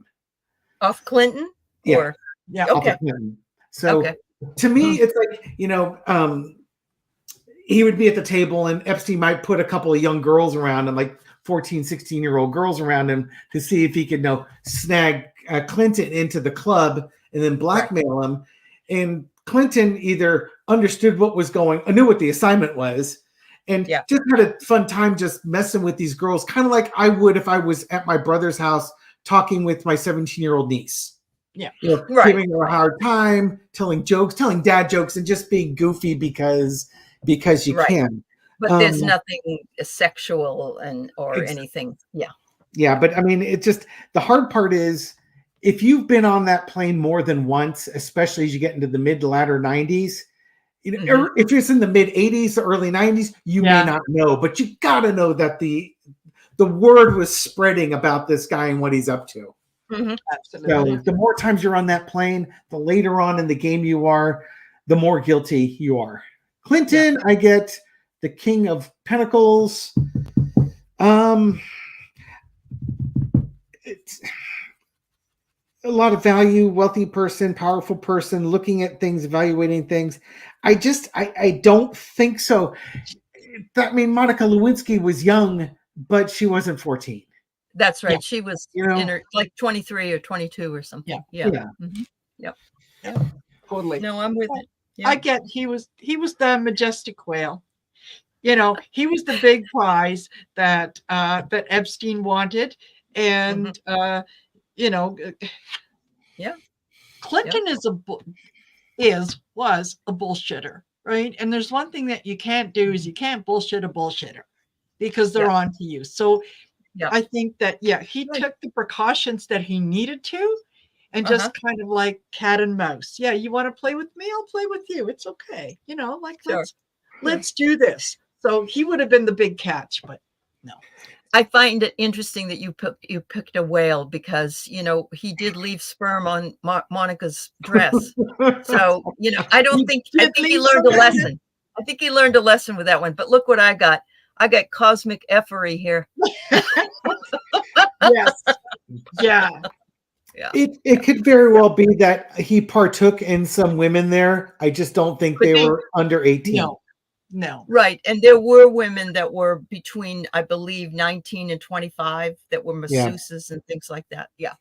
Off Clinton? Yeah. Okay. Off of Clinton. So to me, it's like, he would be at the table and Epstein might put a couple of young girls around him, like 14, 16-year-old girls around him, to see if he could snag Clinton into the club and then blackmail him. And Clinton either understood what was knew what the assignment was, and just had a fun time just messing with these girls, kind of like I would if I was at my brother's house talking with my 17-year-old niece. Yeah. Giving her a hard time, telling dad jokes, and just being goofy because you can. But there's nothing sexual or anything. Yeah. Yeah, but I mean, it's just, the hard part is, if you've been on that plane more than once, especially as you get into the mid to latter 90s, if it's in the mid 80s, the early 90s, you may not know, but you got to know that the word was spreading about this guy and what he's up to. Absolutely. So the more times you're on that plane, the later on in the game you are, the more guilty you are. Clinton, I get the King of Pentacles. It's a lot of value, wealthy person, powerful person, looking at things, evaluating things. I don't think so. I mean, Monica Lewinsky was young, but she wasn't 14. That's right. She was in her, like 23 or 22 or something. Yeah. Totally. No, I'm with it. Yeah. I get he was the majestic whale. He was the big prize that Epstein wanted, and Clinton was a bullshitter, right? And there's one thing that you can't do is you can't bullshit a bullshitter, because they're on to you. So I think that he took the precautions that he needed to, and just kind of like cat and mouse. Yeah, you want to play with me? I'll play with you. It's okay. Let's do this. So he would have been the big catch, but no. I find it interesting that you picked a whale because, you know, he did leave sperm on Monica's dress. So, you know, I think he learned a lesson. I think he learned a lesson with that one. But look what I got. I got cosmic effery here. Yes. Yeah. Yeah. It could very well be that he partook in some women there. I just don't think they were under 18. No. Right. And there were women that were between, I believe, 19 and 25 that were masseuses and things like that. Yeah.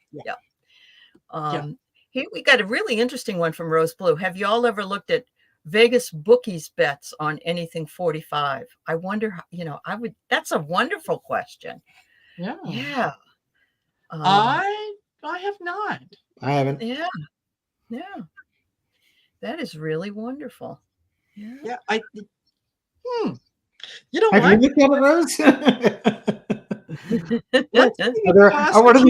Here we got a really interesting one from Rose Blue. Have you all ever looked at Vegas bookies bets on anything 45? I wonder, you know, that's a wonderful question. Yeah. I have not. I haven't. Yeah. That is really wonderful. Yeah. You know Have what? you looked at it, Rose? What are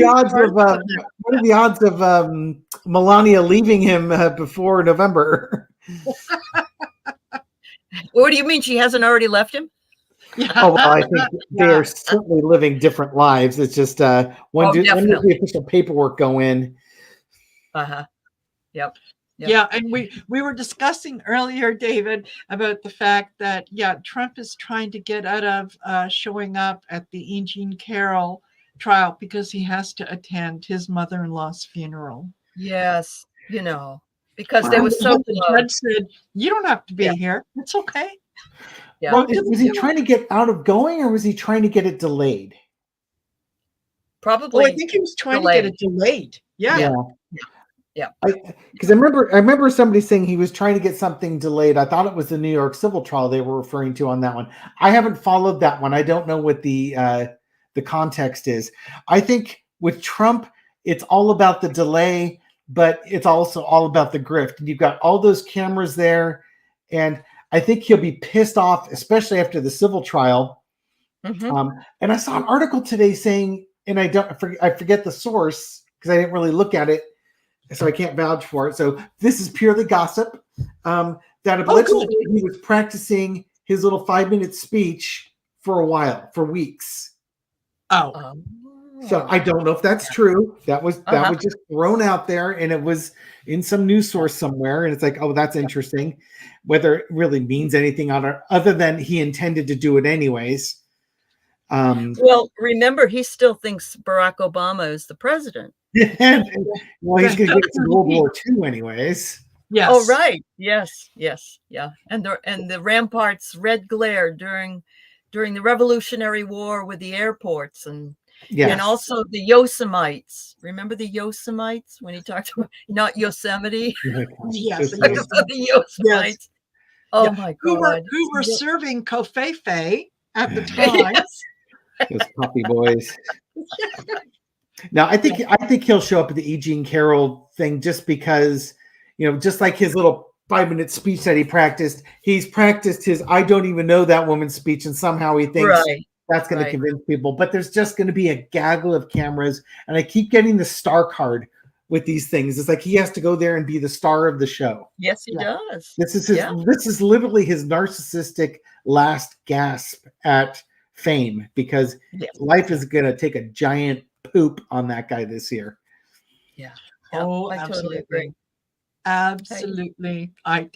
the odds of Melania leaving him before November? What do you mean she hasn't already left him? Oh, well, I think they're certainly living different lives. It's just when does the official paperwork go in? Yep. Yeah, and we were discussing earlier, David, about the fact that Trump is trying to get out of showing up at the E. Jean Carroll trial because he has to attend his mother-in-law's funeral. Yes, you know, because they were so the judge said, "You don't have to be here. It's okay." Yeah. Well, was he trying to get out of going, or was he trying to get it delayed? Probably. I think he was trying to get it delayed. Yeah. Because I remember somebody saying he was trying to get something delayed. I thought it was the New York civil trial they were referring to on that one. I haven't followed that one. I don't know what the context is. I think with Trump, it's all about the delay, but it's also all about the grift. You've got all those cameras there, and I think he'll be pissed off, especially after the civil trial. And I saw an article today saying, and I forget the source because I didn't really look at it, so I can't vouch for it. So this is purely gossip. That allegedly he was practicing his little 5-minute speech for a while, for weeks. So I don't know if that's true. That was just thrown out there, and it was in some news source somewhere. And it's like, oh, that's interesting. Whether it really means anything other than he intended to do it anyways. Well, remember, he still thinks Barack Obama is the president. Well, he's going to get to World War II anyways. Yes. Oh, right. Yes. Yeah. And the ramparts red glare during the Revolutionary War with the airports and also the Yosemites. Remember the Yosemites when he talked about not Yosemite? Yes. The Yosemites. Oh my God. Who were serving kofefe at the time. Those puppy boys. Now, I think he'll show up at the E. Jean Carroll thing just because, you know, just like his little 5-minute speech that he practiced, he's practiced his "I don't even know that woman's" speech, and somehow he thinks that's going to convince people. But there's just going to be a gaggle of cameras, and I keep getting the star card with these things. It's like he has to go there and be the star of the show. Yes, he does. This is this is literally his narcissistic last gasp at fame, because life is going to take a giant poop on that guy this year. Yeah. Oh, I totally agree. Absolutely. I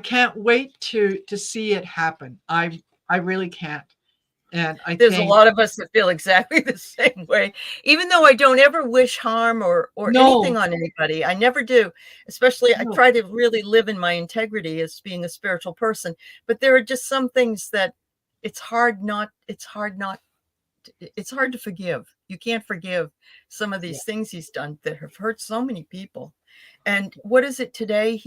can't wait to see it happen. I really can't. And there's a lot of us that feel exactly the same way, even though I don't ever wish harm or anything on anybody. I never do. Especially I try to really live in my integrity as being a spiritual person, but there are just some things that it's hard to forgive. You can't forgive some of these things he's done that have hurt so many people. And what is it today?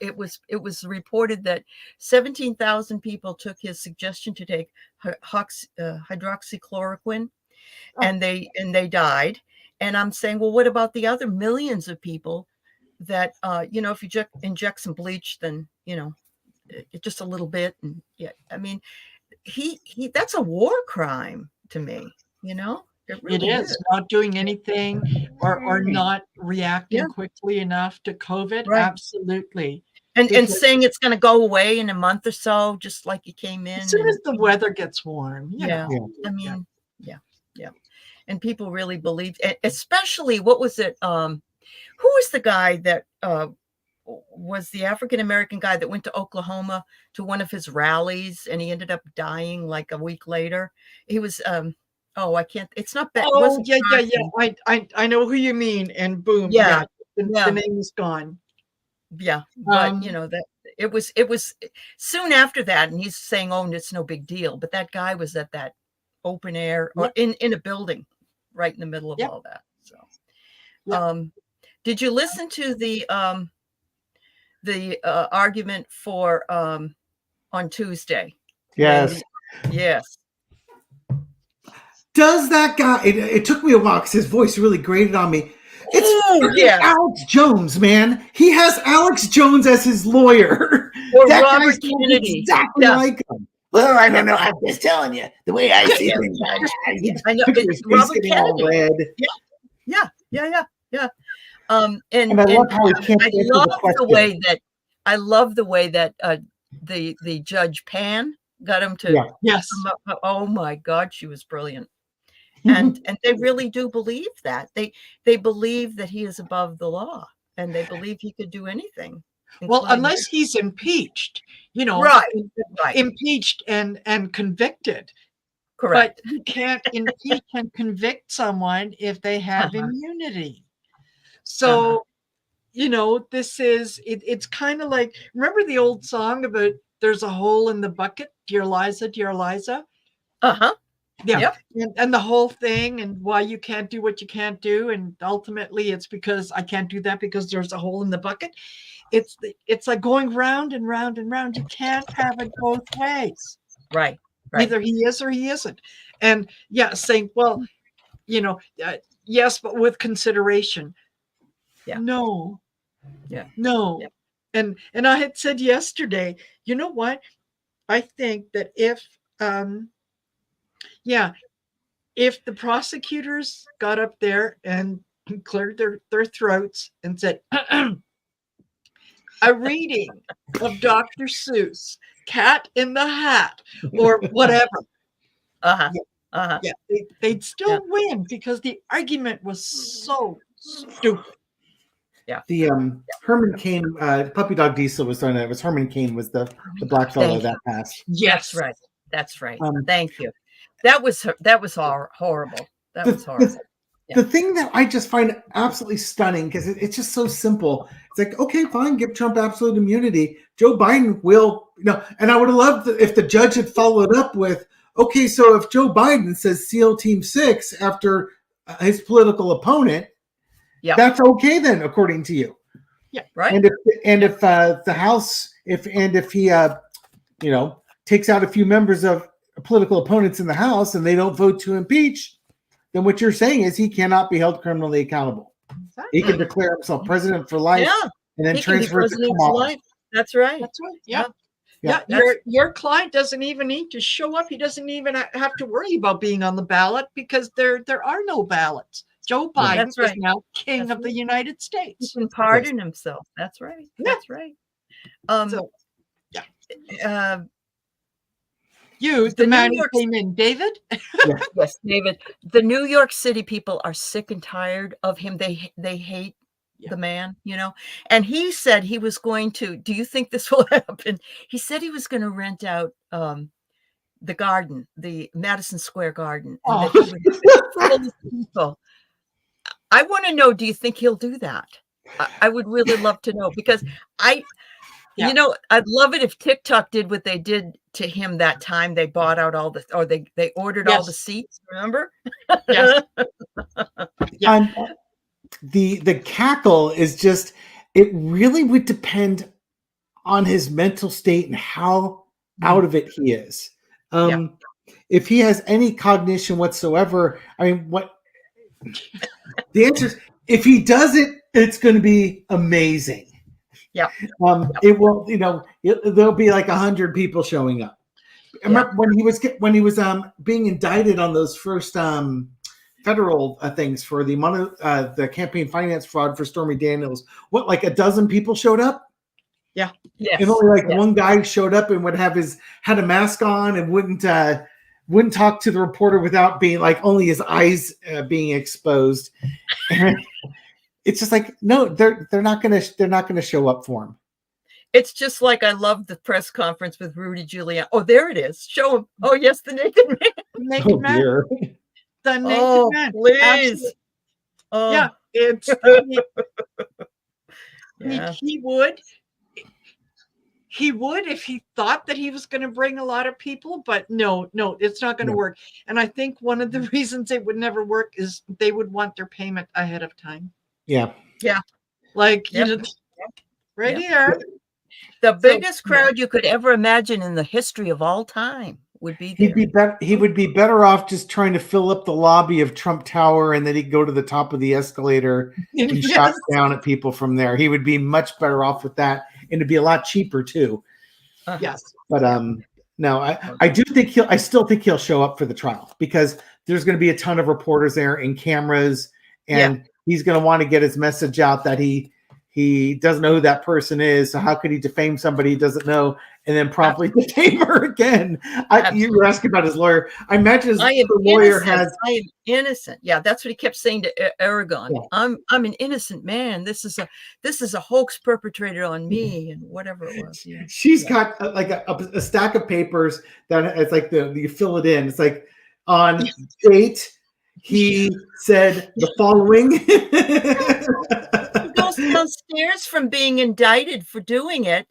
It was reported that 17,000 people took his suggestion to take hydroxychloroquine, and they died. And I'm saying, well, what about the other millions of people that if you inject some bleach, then just a little bit, and I mean, he that's a war crime to me. It really is not doing anything or not reacting quickly enough to COVID. Right. Absolutely. And saying it's going to go away in a month or so, just like it came in. As soon as the weather gets warm. I mean, Yeah. And people really believed, especially, what was it? Who was the guy that was the African-American guy that went to Oklahoma to one of his rallies and he ended up dying like a week later? He was, I can't, it's not bad. Oh, yeah. I know who you mean. And boom. Yeah. The name is gone. Yeah. But that it was soon after that. And he's saying, oh, it's no big deal. But that guy was at that open air or in a building right in the middle of all that. So, did you listen to the argument for on Tuesday? Yes. Yes. Does that guy? It took me a while because his voice really grated on me. It's Alex Jones, man. He has Alex Jones as his lawyer. Or that Robert Kennedy. Exactly like him. Well, I don't know. I'm just telling you the way I see things. I know. It's Robert Kennedy. Red. Yeah. And I love how he can't I love the way that the Judge Pan got him to. Yes. Oh my God, she was brilliant. And they really do believe that. They believe that he is above the law, and they believe he could do anything. Well, unless he's impeached, right. Impeached and convicted. Correct. But you can't impeach and convict someone if they have immunity. So, this is, it's kind of like, remember the old song about there's a hole in the bucket, dear Liza, dear Liza? Uh-huh. Yeah. Yep. And the whole thing and why you can't do what you can't do. And ultimately it's because I can't do that because there's a hole in the bucket. It's like going round and round and round. You can't have it both ways. Right. Either he is or he isn't. And saying, well, yes, but with consideration. Yeah. No. Yeah. No. Yeah. And I had said yesterday, you know what? I think that if the prosecutors got up there and cleared their throats and said, a reading of Dr. Seuss, Cat in the Hat, or whatever. They'd still win because the argument was so stupid. Yeah. The Herman Cain, Puppy Dog Diesel was on it. It was Herman Cain was the black fellow that passed. Yes, right. That's right. Thank you. That was horrible. That was horrible. The thing that I just find absolutely stunning, because it's just so simple. It's like, okay, fine, give Trump absolute immunity. Joe Biden will, and I would have loved if the judge had followed up with, okay, so if Joe Biden says SEAL Team 6 after his political opponent, that's okay then, according to you. Yeah, right. And if the House, if he, takes out a few members of political opponents in the House and they don't vote to impeach, then what you're saying is he cannot be held criminally accountable. Exactly. He can declare himself president for life and then transfer it to Kamala. That's right. That's right. Yeah. Your client doesn't even need to show up. He doesn't even have to worry about being on the ballot because there are no ballots. Joe Biden is now king of the United States. He can pardon himself. That's right. That's right. The man who came in, David? Yes, David. The New York City people are sick and tired of him. They hate the man, And he said he was going to, do you think this will happen? He said he was going to rent out the garden, the Madison Square Garden. And that he would have people. I want to know, do you think he'll do that? I would really love to know because I'd love it if TikTok did what they did to him that time. They bought out they ordered all the seats. Remember? Yes. The cackle is just, it really would depend on his mental state and how out of it he is. If he has any cognition whatsoever, the answer is, if he does it, it's going to be amazing. Yeah. It will, there'll be like 100 people showing up. I remember when he was being indicted on those first federal things for the campaign finance fraud for Stormy Daniels. What, like a dozen people showed up? Yeah. Yes. And only one guy showed up and had a mask on and wouldn't wouldn't talk to the reporter without being like only his eyes being exposed. It's just like, no, they're not gonna show up for him. It's just like I love the press conference with Rudy Giuliani. Oh, there it is. Show him. Oh, yes, the naked man. The naked man. Dear. The naked Oh, man. please. Absolutely. Oh, Yeah, it's yeah. he would if he thought that he was going to bring a lot of people, but no, it's not going to work. And I think one of the reasons it would never work is they would want their payment ahead of time. Yeah. Like, you know, right here. The biggest crowd you could ever imagine in the history of all time would be there. He would be better off just trying to fill up the lobby of Trump Tower, and then he'd go to the top of the escalator and shout down at people from there. He would be much better off with that, and it'd be a lot cheaper too. Yes. But no, I still think he'll show up for the trial, because there's going to be a ton of reporters there and cameras, and he's going to want to get his message out that he doesn't know who that person is. So how could he defame somebody he doesn't know and then promptly defame her again? You were asking about his lawyer. I imagine his lawyer has. I am innocent. Yeah, that's what he kept saying to Aragon. Yeah. I'm an innocent man. This is a hoax perpetrated on me, and whatever it was. Yeah. She's got like a stack of papers that it's like you fill it in. It's like on date. He said the following. He goes downstairs from being indicted for doing it,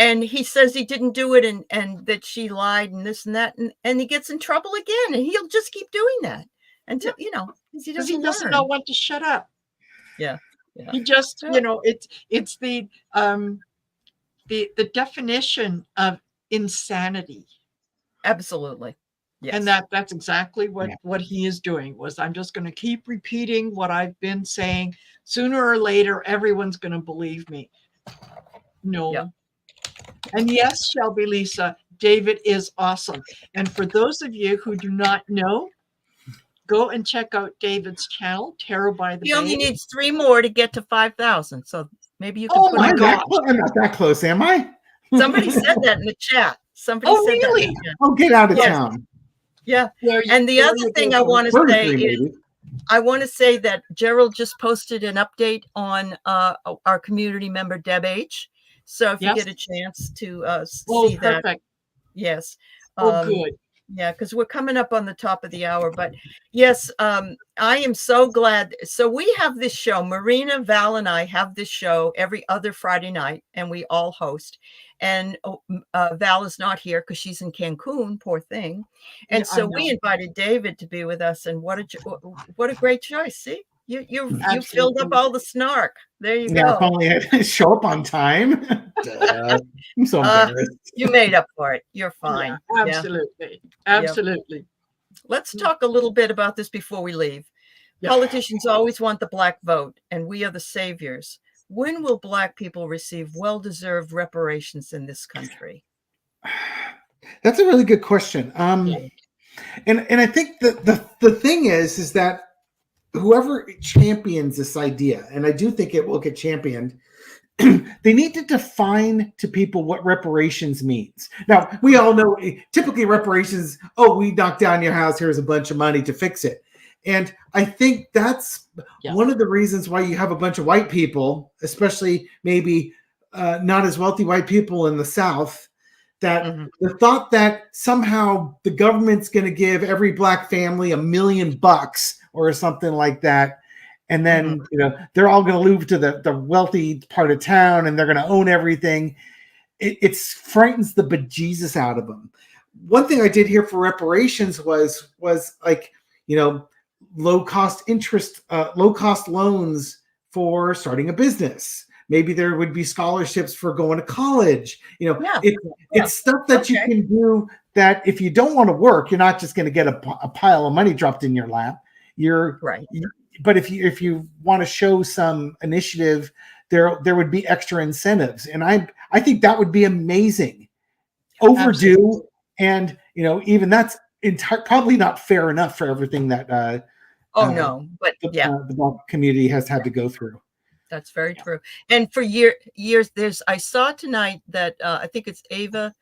and he says he didn't do it, and that she lied and this and that, and he gets in trouble again, and he'll just keep doing that until because he doesn't know when to shut up. Yeah. He just it's the definition of insanity. Absolutely. Yes. And that's exactly what he is doing. Was I'm just going to keep repeating what I've been saying. Sooner or later, everyone's going to believe me. No. Yeah. And yes, Shelby Lisa, David is awesome. And for those of you who do not know, go and check out David's channel, Tarot by the Bay. He only needs 3 more to get to 5,000. So maybe you can put my God. I'm not that close, am I? Somebody said that in the chat. Somebody said really? That. Oh, get out of town. Yeah. And the other thing I want to say is, that Gerald just posted an update on our community member Deb H. So if you get a chance to see that, yes. Good. Yeah, because we're coming up on the top of the hour. But yes, I am so glad. So we have this show. Marina, Val, and I have this show every other Friday night, and we all host. And Val is not here because she's in Cancun, poor thing. And so we invited David to be with us. And what a great choice. See, you filled up all the snark. There you go. If only I had show up on time. I'm so embarrassed. You made up for it. You're fine. Yeah, absolutely. Yep. Let's talk a little bit about this before we leave. Politicians always want the black vote, and we are the saviors. When will Black people receive well-deserved reparations in this country? That's a really good question. And I think the thing is that whoever champions this idea, and I do think it will get championed, they need to define to people what reparations means. Now, we all know typically reparations, we knocked down your house, here's a bunch of money to fix it. And I think that's one of the reasons why you have a bunch of white people, especially maybe not as wealthy white people in the South, that the thought that somehow the government's going to give every Black family $1 million or something like that. And then, they're all going to move to the wealthy part of town and they're going to own everything. It frightens the bejesus out of them. One thing I did hear for reparations was like, low cost loans for starting a business. Maybe there would be scholarships for going to college. It's stuff that you can do that if you don't want to work, you're not just going to get a pile of money dropped in your lap. You're right. But if you want to show some initiative, there would be extra incentives. And I think that would be amazing. Overdue. Absolutely. And, even that's probably not fair enough for everything that the Black community has had to go through. That's very true. And for years, I saw tonight that I think it's Ava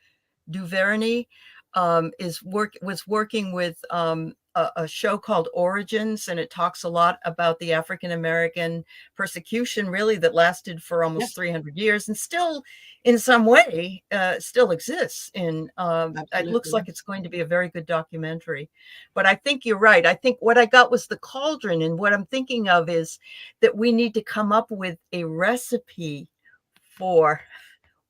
DuVernay was working with a show called Origins, and it talks a lot about the African American persecution, really, that lasted for almost 300 years, and still, in some way, still exists. In it looks like it's going to be a very good documentary. But I think you're right. I think what I got was the cauldron, and what I'm thinking of is that we need to come up with a recipe for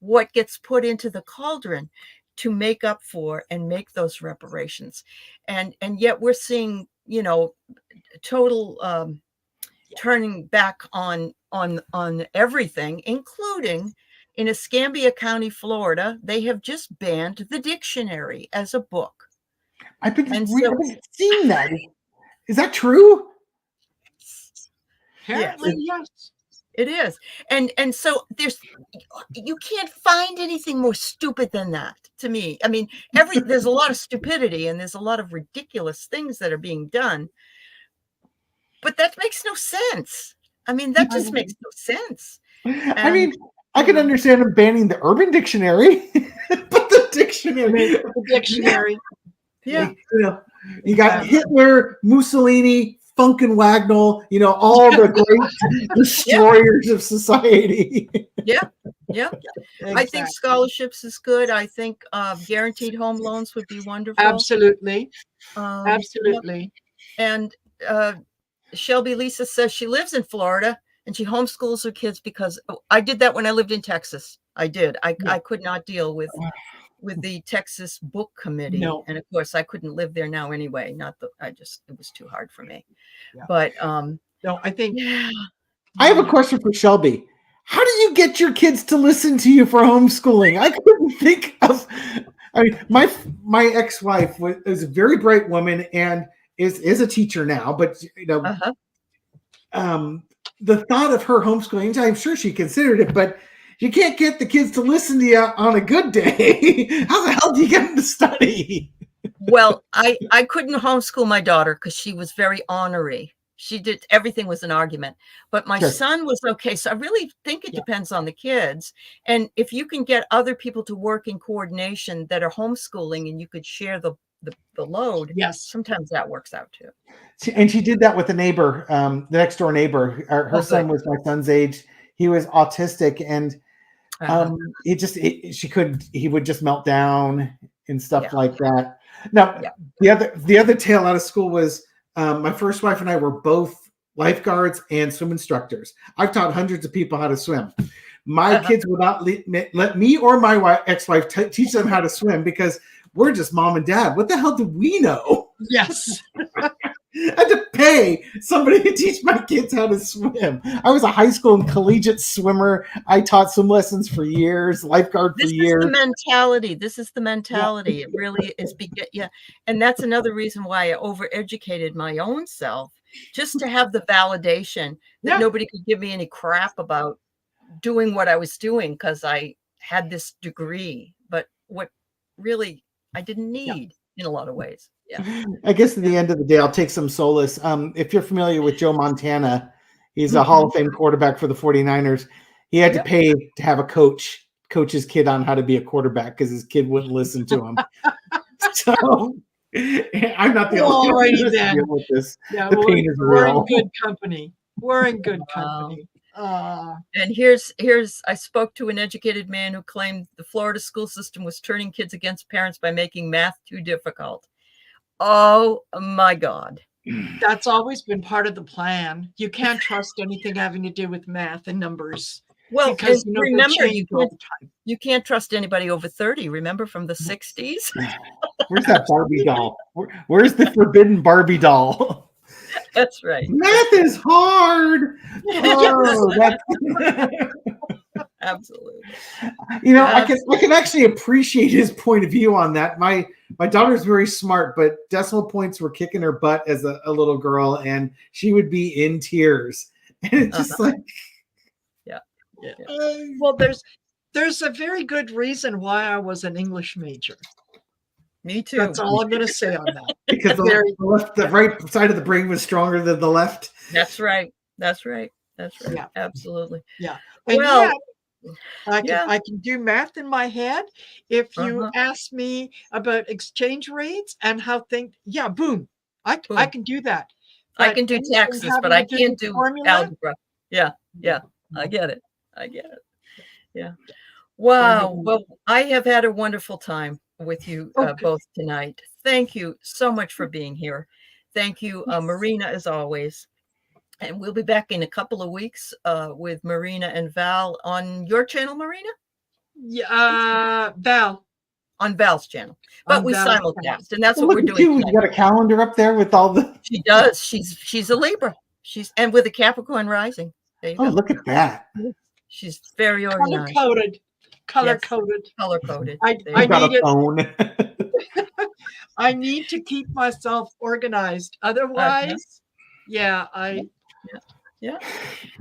what gets put into the cauldron to make up for and make those reparations. And yet we're seeing, total turning back on everything, including in Escambia County, Florida. They have just banned the dictionary as a book. I've been seeing that. Is that true? Apparently, yes. It is. And so you can't find anything more stupid than that, to me. I mean, there's a lot of stupidity and there's a lot of ridiculous things that are being done, but that makes no sense. I mean, that just makes no sense. I mean, I can understand them banning the Urban Dictionary, but the dictionary. Yeah. You got Hitler, Mussolini, Funk and Wagnall, all the great destroyers of society. Yeah. Exactly. I think scholarships is good. I think guaranteed home loans would be wonderful. Absolutely. Absolutely. And Shelby Lisa says she lives in Florida and she homeschools her kids because I did that when I lived in Texas. I did. I could not deal with the Texas Book Committee. No. And of course I couldn't live there now anyway. It was too hard for me. Yeah. But no, I think I have a question for Shelby. How do you get your kids to listen to you for homeschooling? I couldn't think of. I mean, my ex-wife was a very bright woman and is a teacher now, but the thought of her homeschooling, I'm sure she considered it, but you can't get the kids to listen to you on a good day. How the hell do you get them to study? Well, I couldn't homeschool my daughter because she was very ornery. Everything was an argument, but my son was okay. So I really think it depends on the kids. And if you can get other people to work in coordination that are homeschooling and you could share the load, sometimes that works out too. And she did that with the neighbor, the next door neighbor. Her son was my son's age. He was autistic, and he would just melt down and stuff like that. Now, the other tale out of school was my first wife and I were both lifeguards and swim instructors. I've taught hundreds of people how to swim. My kids would not let me or my ex-wife teach them how to swim because we're just mom and dad. What the hell do we know? Yes. I had to pay somebody to teach my kids how to swim. I was a high school and collegiate swimmer. I taught swim lessons for years, lifeguard for years. This is the mentality. Yeah. It really is. And that's another reason why I overeducated my own self, just to have the validation that nobody could give me any crap about doing what I was doing because I had this degree, but what really I didn't need in a lot of ways. Yeah. I guess at the end of the day, I'll take some solace. If you're familiar with Joe Montana, he's a Hall of Fame quarterback for the 49ers. He had to pay to have a coach his kid on how to be a quarterback because his kid wouldn't listen to him. So I'm not the only one to deal with this. Yeah, the pain is real. We're in good company. We're in good company. And here's I spoke to an educated man who claimed the Florida school system was turning kids against parents by making math too difficult. Oh my God. That's always been part of the plan. You can't trust anything having to do with math and numbers. Well, because remember, you can't trust anybody over 30. Remember from the 60s? Where's that Barbie doll? Where's the forbidden Barbie doll? That's right. Math is hard. Absolutely. I can actually appreciate his point of view on that. My daughter's very smart, but decimal points were kicking her butt as a little girl, and she would be in tears. And it's just like, well, there's a very good reason why I was an English major. Me too. That's all I'm going to say on that. Because the right side of the brain was stronger than the left. That's right. Yeah, absolutely. Yeah. Yeah. I can do math in my head. If you Uh-huh. ask me about exchange rates and how things, yeah, boom, I Boom. can do that. I But can do anything taxes, but having I to do can't with do formula, algebra. Yeah. Yeah. I get it. I get it. Yeah. go ahead. Wow. Well, I have had a wonderful time with you Okay. both tonight. Thank you so much for being here. Thank you, Yes. Marina, as always. And we'll be back in a couple of weeks with Marina and Val on your channel, Marina? Yeah, Val. On Val's channel. But On we Val's channel. simulcast, and that's Well, what we're look at doing you. You tonight. got a calendar up there with all the. She does. She's a Libra. She's and with a Capricorn rising. There you Oh, go. look at that. She's very Color organized. coded. Color Yes. coded. Color coded. I You got need a it. phone. I need to keep myself organized. Otherwise, yeah, Yeah.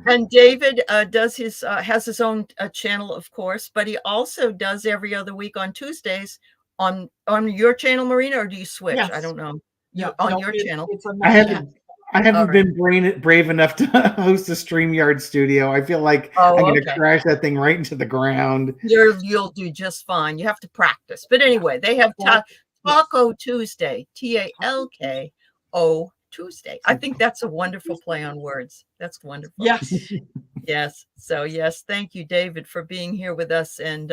And David does his has his own channel, of course, but he also does every other week on Tuesdays on your channel, Marina, or do you switch? Yes. I don't know. yeah. On no, your channel. It's on I my haven't. channel. I haven't All right. been brave enough to host a StreamYard studio. I feel like Oh, I'm going okay. to crash that thing right into the ground. You'll do just fine. You have to practice. But anyway, they have Taco Tuesday, TALKO Tuesday. I think that's a wonderful play on words. That's wonderful. Yes. Yes. So yes, thank you, David, for being here with us and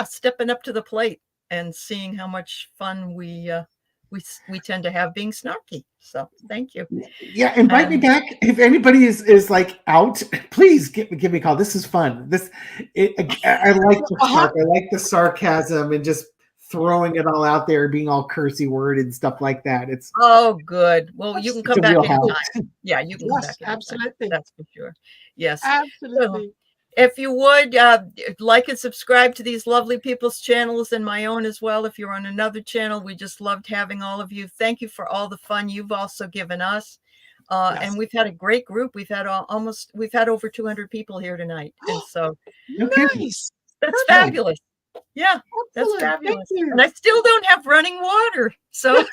stepping up to the plate and seeing how much fun we tend to have being snarky. So thank you. Yeah, invite me back if anybody is like out. Please give me a call. This is fun. I like the snark. I like the sarcasm and just throwing it all out there, being all cursy word and stuff like that. It's good. Well, you can come a back real anytime. help. Yeah, you can come back anytime. Absolutely. That's for sure. Yes. Absolutely. So, if you would like and subscribe to these lovely people's channels and my own as well. If you're on another channel, we just loved having all of you. Thank you for all the fun you've also given us. Yes. And we've had a great group. We've had over 200 people here tonight. And so Nice. that's fabulous. Yeah, that's Excellent. fabulous. Thank you. And I still don't have running water. So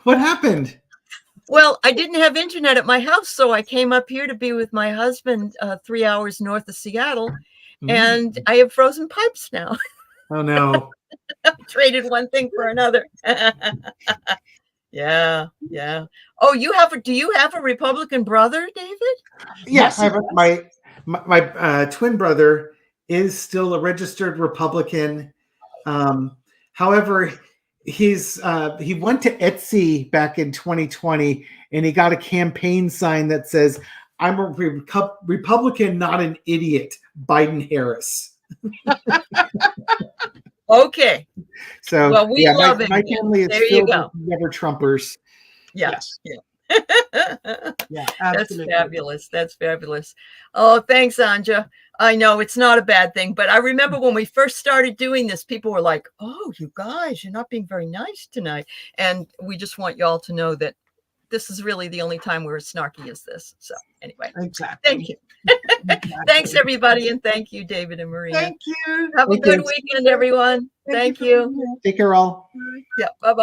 What happened? well, I didn't have internet at my house, so I came up here to be with my husband 3 hours north of Seattle, and I have frozen pipes now. Oh no. Traded one thing for another. Yeah. Oh, do you have a Republican brother, David? Yes, I have my twin brother is still a registered Republican. However, he went to Etsy back in 2020 and he got a campaign sign that says, "I'm a Republican, not an idiot, Biden Harris." Okay. So well, we love him. My family is there you filled go. with never Trumpers. Yes. Yeah. That's fabulous. That's fabulous. Oh, thanks, Anja. I know it's not a bad thing, but I remember when we first started doing this, people were like, "Oh, you guys, you're not being very nice tonight." And we just want y'all to know that this is really the only time we're as snarky as this. So anyway, Exactly. thank you. Thanks, everybody. And thank you, David and Marina. Thank you. Have a good weekend, everyone. Thank you. Take care, all. Yeah. Bye-bye.